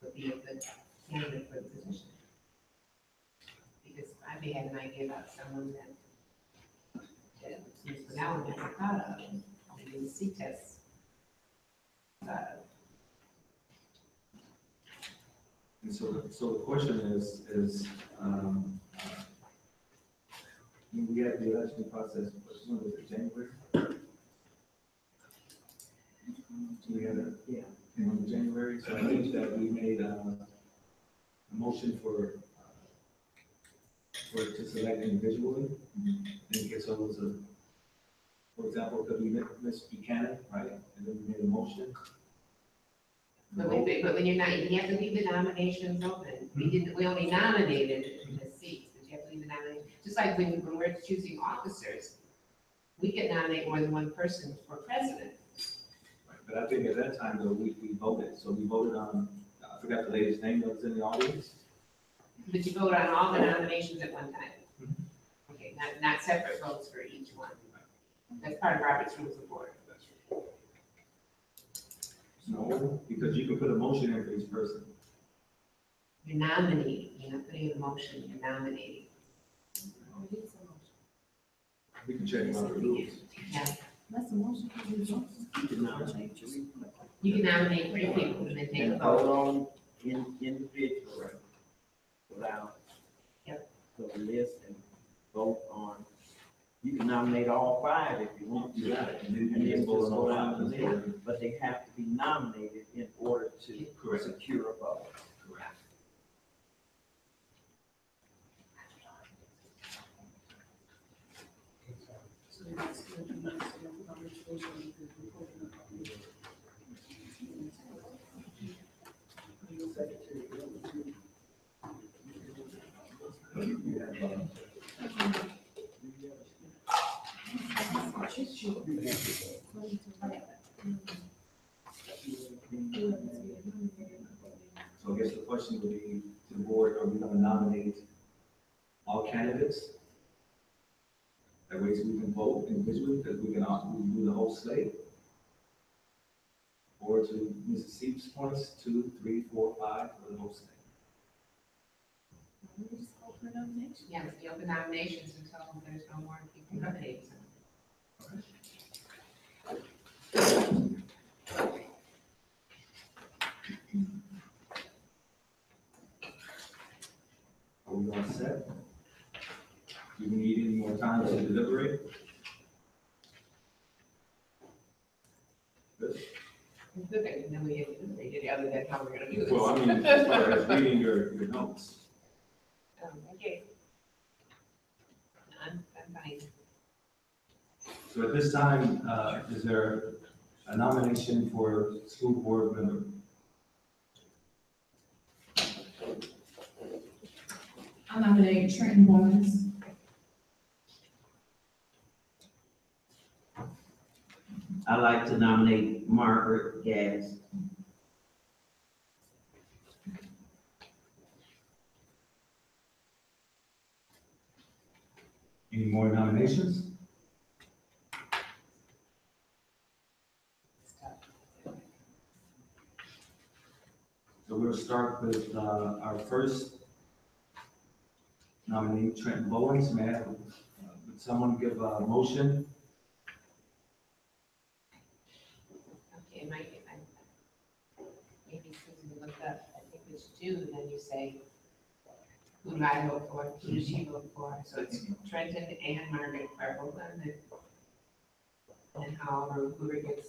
S4: would be a good candidate for the position. Because I may have an idea about someone that Mr. Allen never thought of, maybe the C-test.
S1: And so the question is, we had the election process, when was it, January? We had in January, so I think that we made a motion to select individually. And so it was for example, could be Ms. Buchanan, right? And then we made a motion.
S4: But when you're not, you have to leave the nominations open. We only nominated the seats, but you have to leave the nomination. Just like when we're choosing officers, we could nominate more than 1 person for president.
S1: Right, but I think at that time, though, we voted. So we voted on, I forgot the lady's name that was in the audience.
S4: But you vote on all the nominations at one time. Okay, not separate votes for each one. That's part of Robert's Rules of Order.
S1: No, because you can put a motion in for each person.
S4: You're nominating, you're not putting in a motion, you're nominating.
S1: We can check out the rules.
S4: Yeah,
S3: That's a motion.
S4: you can nominate 3 people and then take a
S12: And
S4: vote.
S12: vote on individually without the list, and vote on, you can nominate all 5 if you want to.
S1: Yeah, and then
S12: And
S1: you
S12: then
S1: can vote
S12: just
S1: on
S12: go
S1: all
S12: down
S1: five
S12: the
S1: as well.
S12: list, but they have to be nominated in order to
S1: Correct.
S12: secure a vote.
S1: Correct. So I guess the question would be to the board, are we going to nominate all candidates? That way so we can vote individually, because we can also do the whole slate. Or to Mrs. Seep's points, 2, 3, 4, 5, for the whole slate.
S4: Yeah, but you open nominations until there's no more people nominating.
S1: Are we all set? Do we need any more time to deliberate? Good.
S4: Good thing, then we get to read it, other than how we're gonna do this.
S1: Well, I mean, as far as reading your notes.
S4: Okay. I'm fine.
S1: So at this time, is there a nomination for school board member?
S3: I nominate Trenton Bowens.
S12: I'd like to nominate Margaret Gass.
S1: Any more nominations? So we'll start with our first nominee, Trenton Bowens. May I have, would someone give a motion?
S4: Okay, maybe Susan looked up, I think it's June, then you say, who do I vote for, who does she vote for? So it's Trenton and Margaret are both on it. And however, whoever gets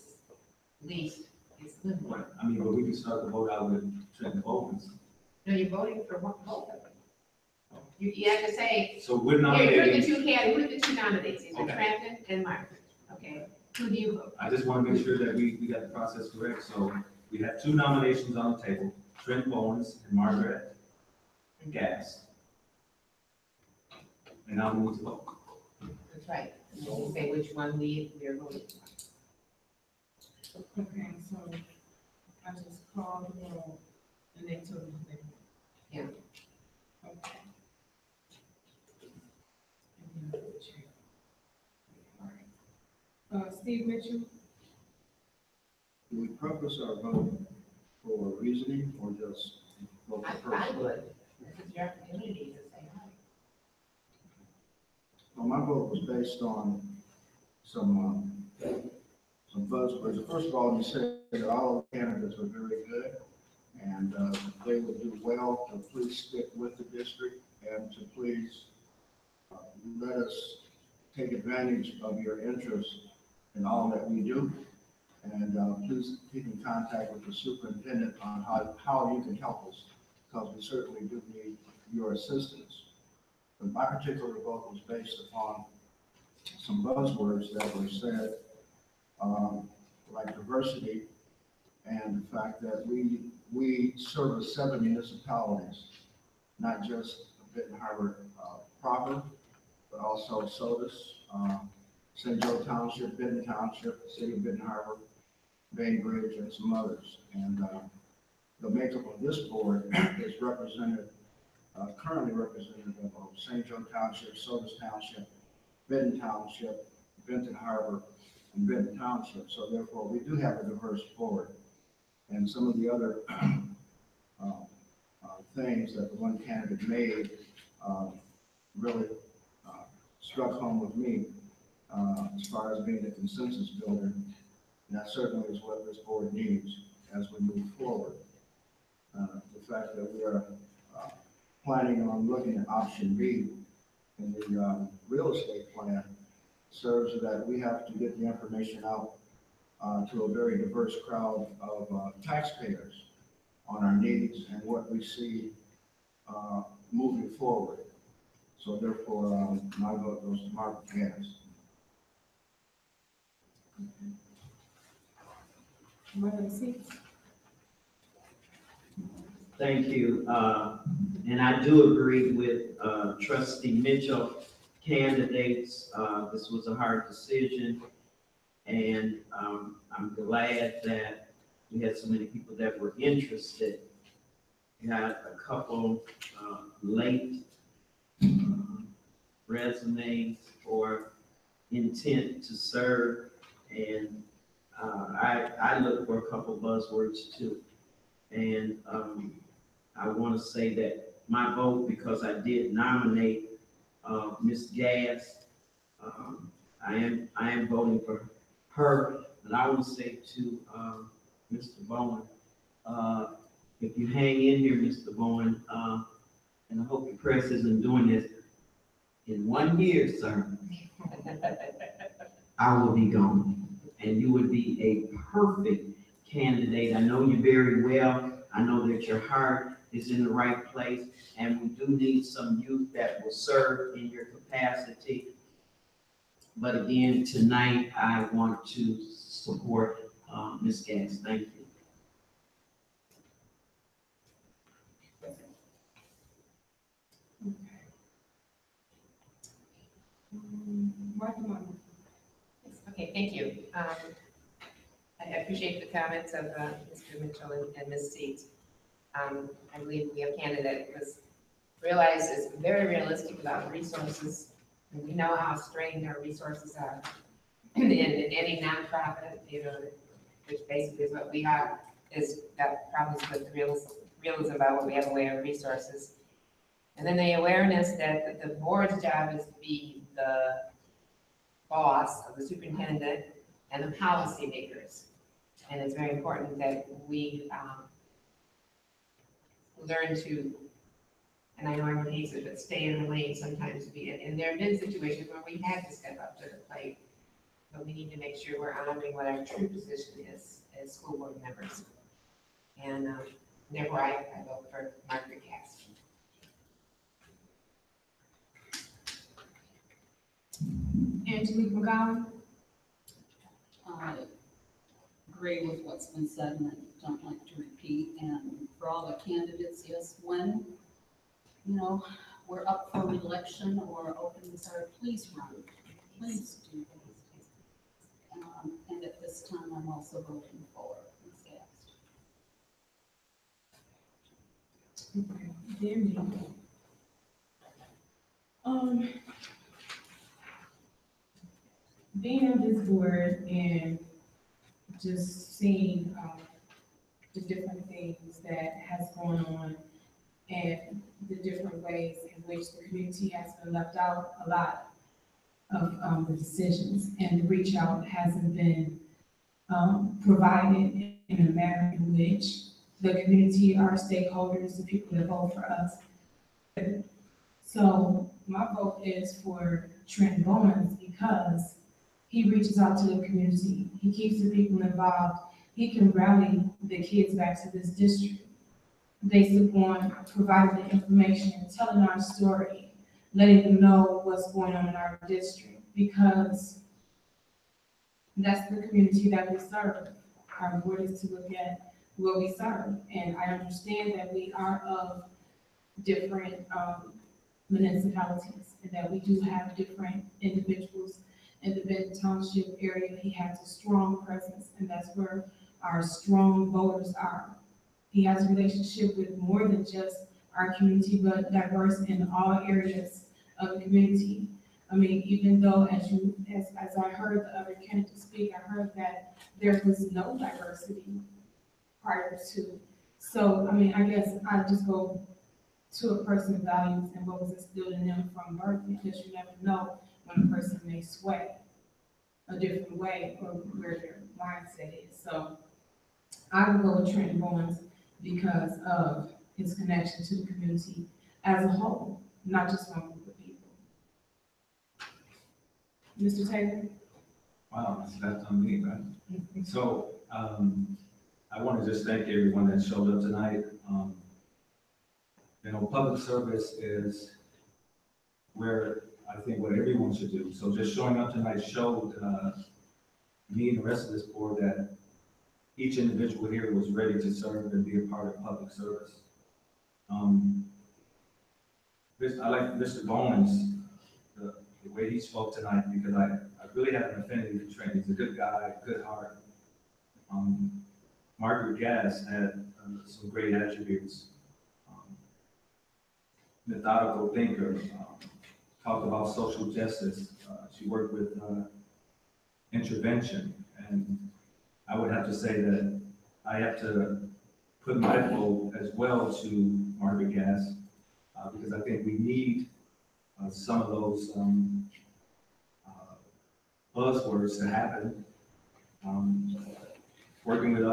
S4: least is the one.
S1: I mean, but we can start the vote out with Trenton Bowens.
S4: No, you're voting for one, both of them. You have to say,
S1: So we're
S4: here, who are the
S1: nominating,
S4: two who are the two nominates? These are
S1: Okay.
S4: Trenton and Margaret, okay? Who do you vote?
S1: I just want to make sure that we got the process correct. So we have two nominations on the table, Trenton Bowens and Margaret Gass. And now we need to vote.
S4: That's right. And then you say which one we are voting for.
S3: Okay, so I just called the roll and they told me they.
S4: Yeah.
S3: Okay. And then the chair. All right. Steve Mitchell,
S7: Do we preface our vote for reasoning or just vote for
S4: I
S7: person?
S4: would. This is your opportunity to say hi.
S7: Well, my vote was based on some buzzwords. First of all, you said that all the candidates were very good and they would do well to please stick with the district and to please let us take advantage of your interest in all that we do. And please keep in contact with the superintendent on how you can help us, because we certainly do need your assistance. But my particular vote was based upon some buzzwords that were said, like diversity and the fact that we service 7 municipalities, not just Benton Harbor proper, but also Sodas, St. Joe Township, Benton Township, City of Benton Harbor, Bainbridge, and some others. And the makeup of this board is currently representative of St. Joe Township, Sodas Township, Benton Township, Benton Harbor, and Benton Township. So therefore, we do have a diverse board. And some of the other things that the one candidate made really struck home with me as far as being a consensus builder. And that certainly is what this board needs as we move forward. The fact that we are planning on looking at option B in the real estate plan serves that we have to get the information out to a very diverse crowd of taxpayers on our needs and what we see moving forward. So therefore, my vote goes to Margaret Gass.
S3: Margaret Seats.
S12: Thank you. And I do agree with Trustee Mitchell candidates. This was a hard decision. And I'm glad that we had so many people that were interested. We had a couple late resumes or intent to serve. And I look for a couple buzzwords too. And I want to say that my vote, because I did nominate Ms. Gass, I am voting for her But I want to say to, Mr. Bowen, if you hang in here, Mr. Bowen, and I hope the press isn't doing this, in 1 year, sir, I will be gone. And you would be a perfect candidate. I know you very well. I know that your heart is in the right place, and we do need some youth that will serve in your capacity. But again, tonight, I want to support Ms. Gass. Thank you.
S4: Okay, thank you. I appreciate the comments of Mr. Mitchell and Ms. Seeds. I believe we have a candidate that is very realistic about resources. And we know how strained our resources are in any nonprofit, which basically is what we are, is that problems with the realism about what we have in the way of resources. And then the awareness that the board's job is to be the boss of the superintendent and the policy makers. And it's very important that we learn to, and I know everyone hates it, but stay in the lane sometimes to be in. And there have been situations where we had to step up to the plate, but we need to make sure we're honoring what our true position is as school board members. And therefore, I vote for Margaret Cass.
S3: Angelique McGowan.
S10: I agree with what's been said and I don't like to repeat. And for all the candidates, yes, when, we're up for election or openings are, please run. Please do. And at this time, I'm also voting for Ms. Gass.
S3: Okay, dear me. Being on this board and just seeing the different things that has gone on and the different ways in which the community has been left out a lot of the decisions, and the reach out hasn't been provided in a manner in which the community, our stakeholders, the people that vote for us. So my vote is for Trent Bowens because he reaches out to the community. He keeps the people involved. He can rally the kids back to this district based upon providing the information, telling our story, letting them know what's going on in our district, because that's the community that we serve. Our board is to look at what we serve. And I understand that we are of different municipalities and that we do have different individuals. In the Benton Township area, he has a strong presence, and that's where our strong voters are. He has a relationship with more than just our community, but diverse in all areas of the community. I mean, even though as I heard the other candidates speak, I heard that there was no diversity prior to. So, I mean, I guess I just go to a person's values and what was instilled in them from birth, because you never know when a person may sway a different way or where their mindset is. So I would go with Trent Bowens because of his connection to the community as a whole, not just one group of people. Mr. Taylor?
S1: Wow, that's on me, right? So, I want to just thank everyone that showed up tonight. Public service is where I think what everyone should do. So just showing up tonight showed me and the rest of this board that each individual here was ready to serve and be a part of public service. I like Mr. Bowens, the way he spoke tonight, because I really have an affinity for Trent. He's a good guy, good heart. Margaret Gass had some great attributes. Methodical thinker, talked about social justice. She worked with intervention, and I would have to say that I have to put my vote as well to Margaret Gass, because I think we need some of those buzzwords to happen Working with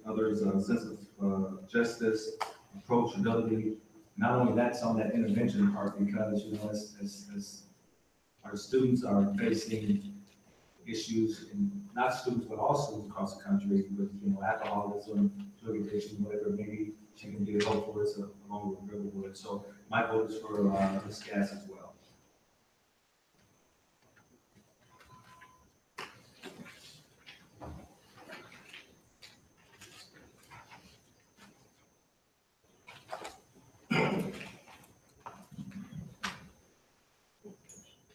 S1: others, sense of justice, approachability. Not only that's on that intervention part, because, you know, as our students are facing issues, and not students, but all students across the country with, you know, alcoholism, drug addiction, whatever, maybe she can get a vote for us along with Riverwood. So my vote is for Ms. Gass as well.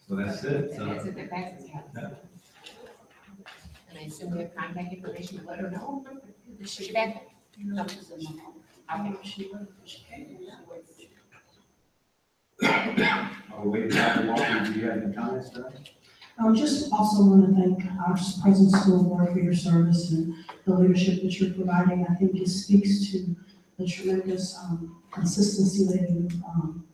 S1: So that's it. So,
S4: That's it, that passes, yeah.
S1: yeah.
S4: And I assume we have contact information to let her know. Is she back? No. Okay.
S1: I'll wait to walk you. Do you have any comments, sir?
S8: Just also want to thank our present school board for your service and the leadership that you're providing. I think it speaks to the tremendous consistency that you've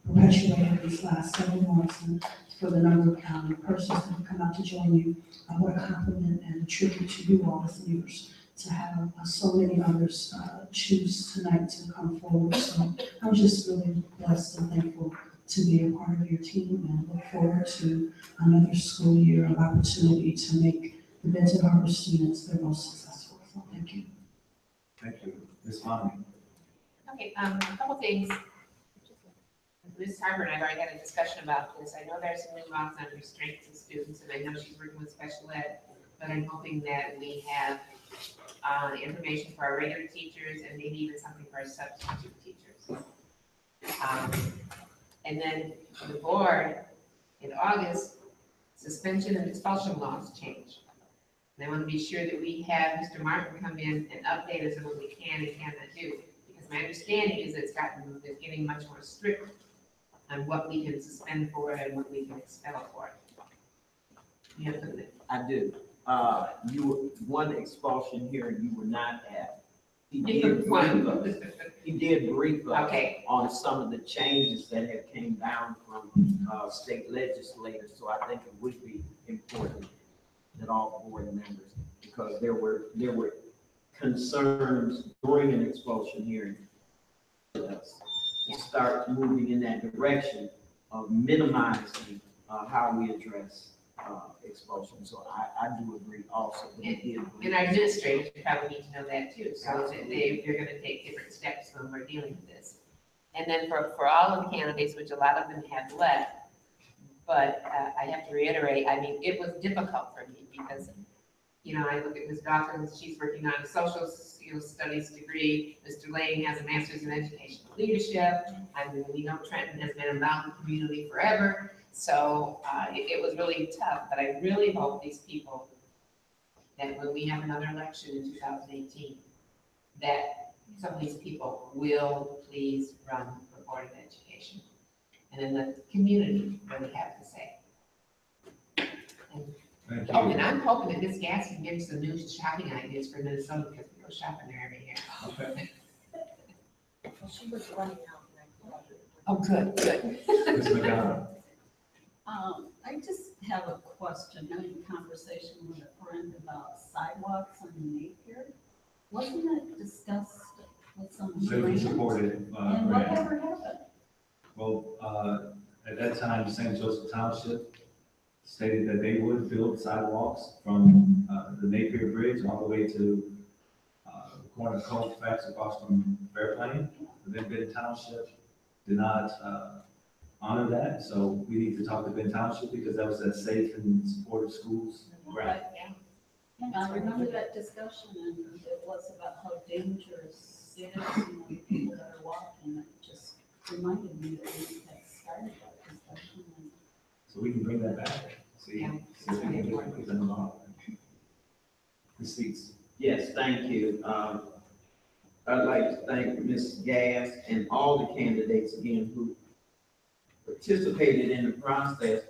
S8: perpetuated these last several months, and for the number of persons that have come out to join you. What a compliment and a tribute to you all as leaders to have so many others choose tonight to come forward. So I'm just really blessed and thankful to be a part of your team, and look forward to another school year of opportunity to make the Benton Harbor students their most successful. So thank you.
S1: Thank you. Ms. Bonnie.
S4: Okay, a couple things. Ms. Harper and I have already had a discussion about this. I know there's some new laws on restraints of students, and I know she's working with special ed, but I'm hoping that we have information for our regular teachers and maybe even something for our substitute teachers. And then the board, in August, suspension and expulsion laws change. And I want to be sure that we have Mr. Martin come in and update us on what we can and cannot do. Because my understanding is it's getting much more strict on what we can suspend for and what we can expel for. You have something?
S12: I do. One expulsion here you were not at. He did brief us
S4: Okay.
S12: on some of the changes that have came down from state legislators. So I think it would be important that all board members, because there were concerns during an expulsion hearing, to start moving in that direction of minimizing how we address expulsion. So I do agree also.
S4: And our administrators probably need to know that too, so that they're gonna take different steps when we're dealing with this. And then for all of the candidates, which a lot of them have left, but I have to reiterate, I mean, it was difficult for me because, you know, I look at Ms. Dawkins, she's working on a social studies degree. Mr. Lane has a master's in educational leadership. I mean, we know Trenton has been involved in the community forever. So it was really tough, but I really hope these people, that when we have another election in 2018, that some of these people will please run for Board of Education. And then the community really have to say.
S1: Thank
S4: Oh,
S1: you.
S4: and I'm hoping that Ms. Gass can give us some new shopping ideas for Minnesota, because we go shopping there every year.
S1: Okay.
S3: She was running out.
S4: Oh, good, good.
S1: Ms. McGowan.
S10: I just have a question. I had a conversation with a friend about sidewalks on Napier. Wasn't it discussed with some
S1: They
S10: grant?
S1: supported.
S10: And
S1: grant.
S10: whatever happened?
S1: Well, at that time, St. Joseph Township stated that they would build sidewalks from the Napier Bridge all the way to the corner of Colfax across from Fairplain. But then Benton Township did not honor that, so we need to talk to Benton Township because that was that safe and supportive schools grant.
S10: And I remember that discussion, and it was about how dangerous it is, the people that are walking. It just reminded me that we had started that discussion.
S1: So we can bring that back. See,
S4: Yeah.
S1: see if we can get them involved. Receipts.
S12: Yes, thank you. I'd like to thank Ms. Gass and all the candidates again who participated in the process.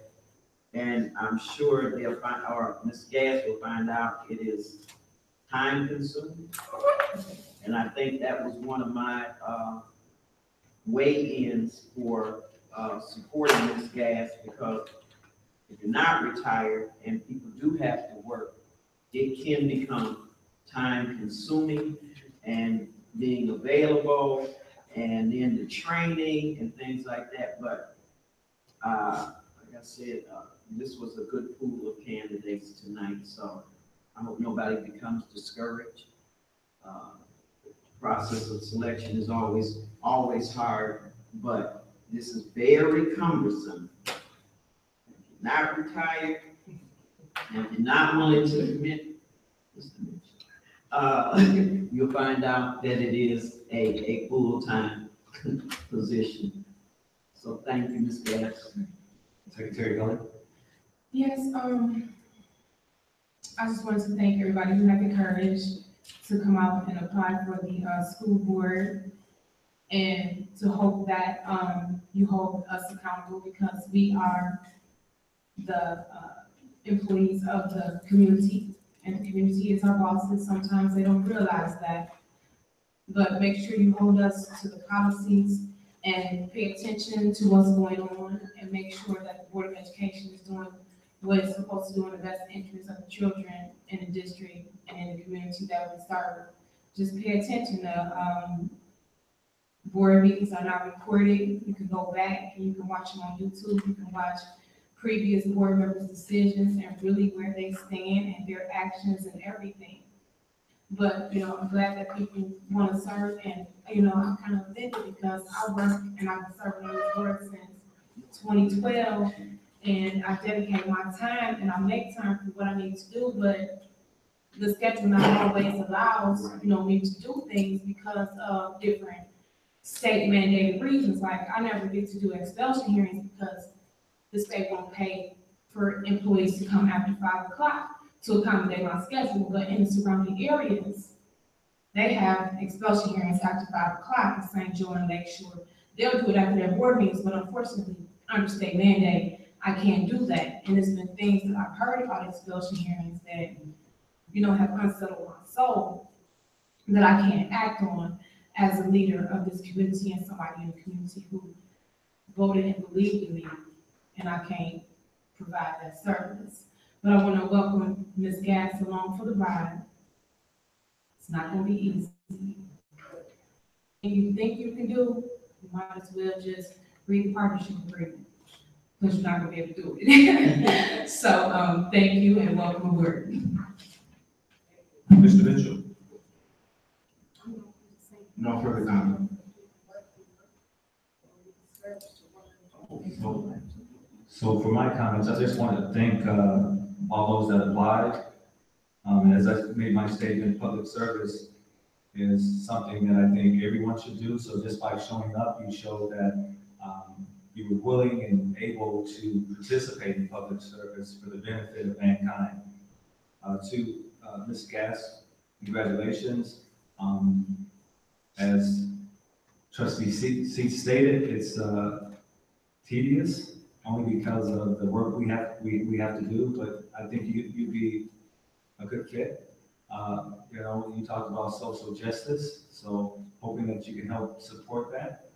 S12: And I'm sure they'll find, or Ms. Gass will find out it is time consuming. And I think that was one of my weigh-ins for supporting Ms. Gass, because if you're not retired and people do have to work, it can become time consuming and being available and then the training and things like that. But, like I said, this was a good pool of candidates tonight, so I hope nobody becomes discouraged. The process of selection is always hard, but this is very cumbersome. If you're not retired, and if you're not willing to commit, you'll find out that it is a full-time position. So thank you, Ms. Gass.
S5: Secretary Gully?
S3: Yes, I just wanted to thank everybody who had the courage to come out and apply for the school board, and to hope that you hold us accountable, because we are the employees of the community, and the community is our bosses. Sometimes they don't realize that, but make sure you hold us to the policies and pay attention to what's going on, and make sure that the Board of Education is doing what it's supposed to do in the best interest of the children in the district and in the community that we serve. Just pay attention to, board meetings are not recorded. You can go back and you can watch them on YouTube. You can watch previous board members' decisions and really where they stand and their actions and everything. But, I'm glad that people want to serve, and, I'm kind of offended because I work and I've been serving on this board since 2012, and I dedicate my time and I make time for what I need to do, but the schedule not always allows, me to do things because of different state mandated reasons. Like, I never get to do expulsion hearings because the state won't pay for employees to come after 5 o'clock to accommodate my schedule, but in the surrounding areas, they have expulsion hearings after 5 o'clock in St. Joe and Lakeshore. They'll do it after their board meetings, but unfortunately, under state mandate, I can't do that. And there's been things that I've heard about expulsion hearings that, have unsettled my soul, that I can't act on as a leader of this community and somebody in the community who voted and believed in me, and I can't provide that service. But I want to welcome Ms. Gass along for the ride. It's not going to be easy. If you think you can do, you might as well just read the partnership agreement, because you're not going to be able to do it. So thank you and welcome aboard.
S1: Mr. Mitchell?
S7: No further comment.
S1: So for my comments, I just want to thank all those that applied. As I made my statement, public service is something that I think everyone should do. So just by showing up, you show that you were willing and able to participate in public service for the benefit of mankind. To Ms. Gass, congratulations. As Trustee Seat stated, it's tedious, only because of the work we have to do, but I think you'd be a good fit. You talked about social justice, so hoping that you can help support that.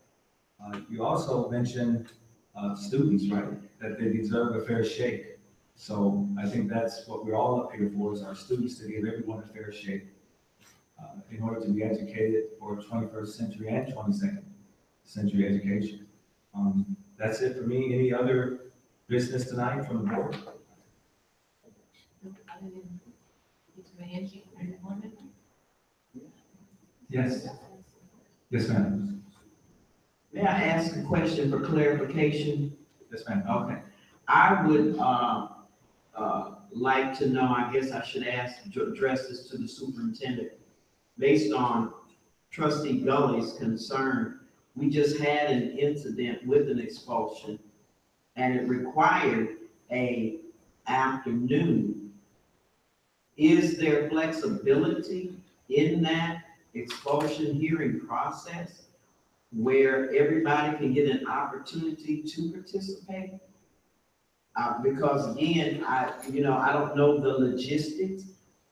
S1: You also mentioned students, right? That they deserve a fair shake. So I think that's what we're all up here for, is our students, to give everyone a fair shake in order to be educated for 21st century and 22nd century education. That's it for me. Any other business tonight from the board? Yes. Yes, ma'am.
S12: May I ask a question for clarification?
S1: Yes, ma'am.
S12: Okay. I would like to know, I guess I should address this to the superintendent. Based on Trustee Gully's concern, we just had an incident with an expulsion, and it required an afternoon. Is there flexibility in that expulsion hearing process where everybody can get an opportunity to participate? Because again, I don't know the logistics,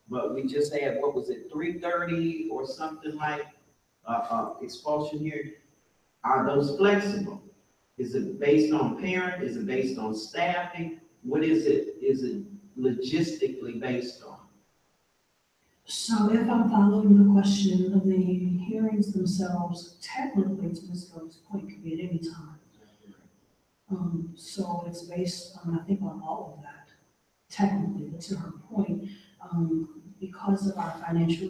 S12: but we just had, 3:30 or something like expulsion hearing. Are those flexible? Is it based on parent? Is it based on staffing? What is it? Is it logistically based on?
S8: So if I'm following the question of the hearings themselves, technically, to Ms. Gold's point, could be at any time. So it's based on, I think, on all of that, technically, but to her point, because of our financial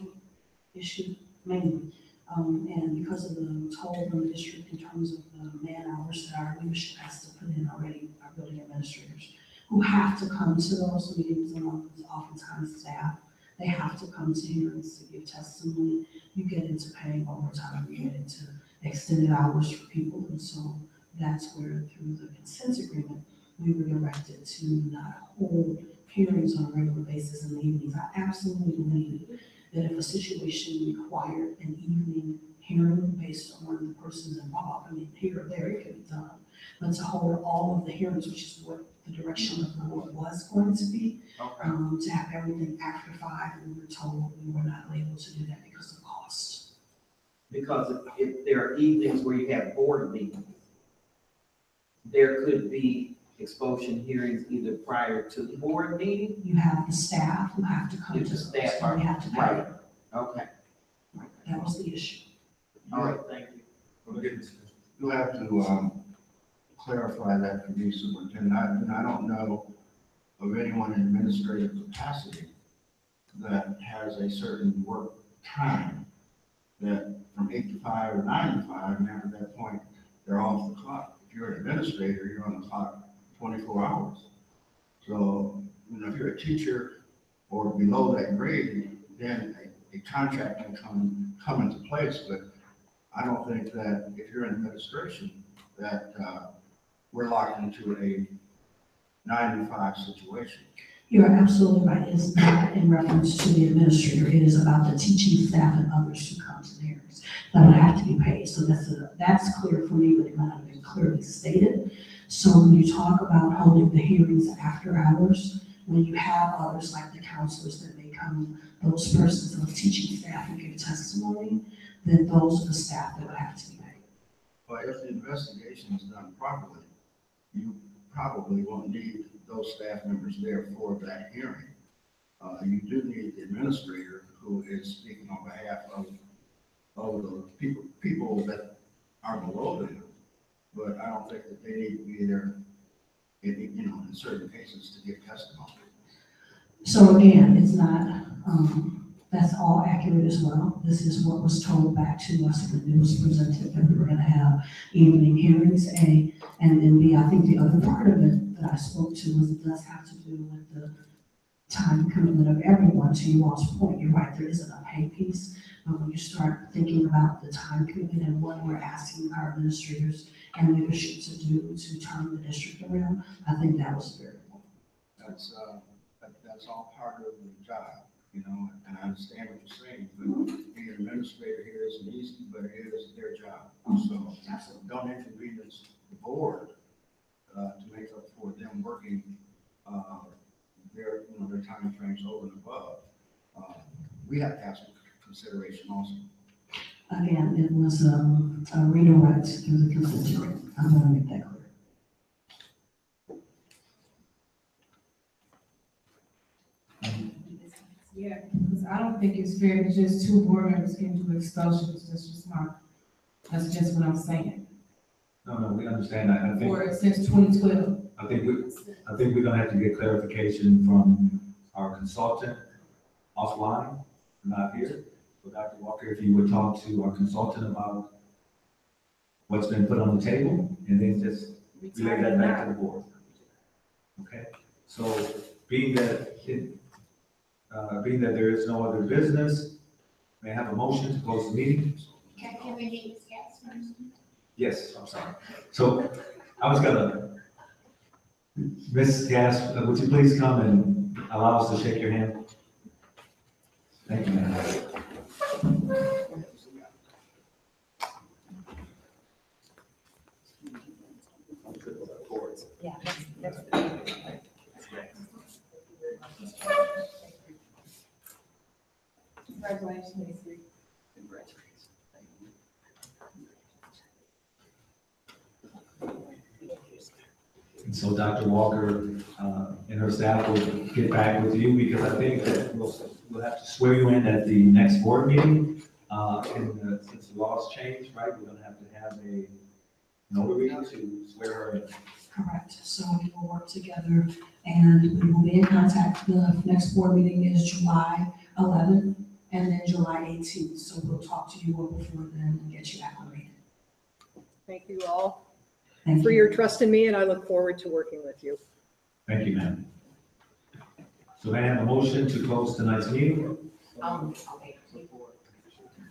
S8: issue mainly, and because of the toll from the district in terms of the man hours that our leadership has to put in already, our building administrators, who have to come to those meetings, and oftentimes staff, they have to come to hearings to give testimony. You get into paying overtime, you get into extended hours for people, and so that's where, through the consent agreement, we were directed to not hold hearings on a regular basis in the evenings. I absolutely believe that if a situation required an evening hearing based on the persons involved, I mean, here or there, it could be done. But to hold all of the hearings, which is what the direction of the board was going to be, to have everything after 5, and we were told we were not able to do that because of cost.
S12: Because if there are evenings where you have board meetings, there could be expulsion hearings either prior to the board meeting.
S8: You have the staff who have to come
S12: If
S8: to
S12: the
S8: those,
S12: staff
S8: and we have to pay.
S12: right. Okay,
S8: Right, that was the issue.
S12: all right, thank you.
S7: You have to clarify that for me, Superintendent. I don't know of anyone in administrative capacity that has a certain work time that from 8 to 5 or 9 to 5, and after that point, they're off the clock. If you're an administrator, you're on the clock 24 hours. So, if you're a teacher or below that grade, then a contract can come into place, but I don't think that if you're in administration, that we're locked into a 9 to 5 situation.
S8: You're absolutely right. It's not in reference to the administrator. It is about the teaching staff and others who come to the hearings that would have to be paid. So that's clear for me, but it might not have been clearly stated. So when you talk about holding the hearings after hours, when you have others like the counselors that may come, those persons of teaching staff who give testimony, then those are the staff that would have to be paid.
S7: But if the investigation is done properly, you probably won't need those staff members there for that hearing. You do need the administrator who is speaking on behalf of the people that are below them. But I don't think that they need to be there in certain cases to give testimony.
S8: So again, it's not, that's all accurate as well. This is what was told back to us when it was presented that we were gonna have evening hearings, A, and then B, I think the other part of it that I spoke to was it does have to do with the time commitment of everyone. To you all's point, you're right, there isn't a pay piece, but when you start thinking about the time commitment and what we're asking our administrators and leadership to do to turn the district around, I think that was very important.
S7: That's all part of the job, and I understand what you're saying, but being an administrator here isn't easy, but it is their job. So don't inconvenience the board to make up for them working their time frames over and above. We have to have some consideration also.
S8: Again, it was a redirect through the consent decree. I'm going to make that clear.
S3: Yeah, because I don't think it's fair that just 2 board members can do expulsions. That's just what I'm saying.
S1: No, we understand that. I think,
S3: Since 2012.
S1: I think we're gonna have to get clarification from our consultant offline, not here. So Dr. Walker, if you would talk to our consultant about what's been put on the table, and then just relay that back to the board. Okay, so being that there is no other business, may I have a motion to close the meeting?
S4: Can we meet with guests first?
S1: Yes, I'm sorry. So I was gonna, Ms. Gass, would you please come and allow us to shake your hand? Thank you, ma'am.
S4: Yeah, that's
S3: Congratulations.
S1: And so Dr. Walker and her staff will get back with you, because I think that we'll have to swear you in at the next board meeting. Since the laws changed, right, we're gonna have to have a notary to swear her in.
S8: Correct. So we will work together and we will be in contact. The next board meeting is July 11th and then July 18th. So we'll talk to you all before then and get you acclimated.
S13: Thank you all
S8: Thank
S13: for
S8: you.
S13: your trust in me, and I look forward to working with you.
S1: Thank you, ma'am. So may I have a motion to close tonight's meeting?
S4: Okay.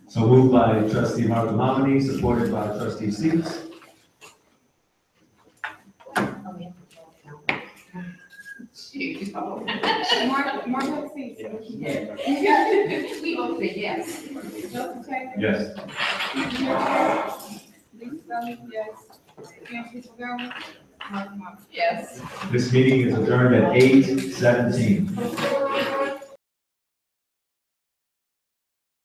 S1: So moved by trustee Marcolini, supported by trustee Seats.
S3: Mark, see.
S4: Yeah. We both say yes.
S3: Joseph Taylor?
S1: Yes.
S3: Lisa, yes. Francis McGovern? Mark Mark.
S4: Yes.
S1: This meeting is adjourned at 8:17.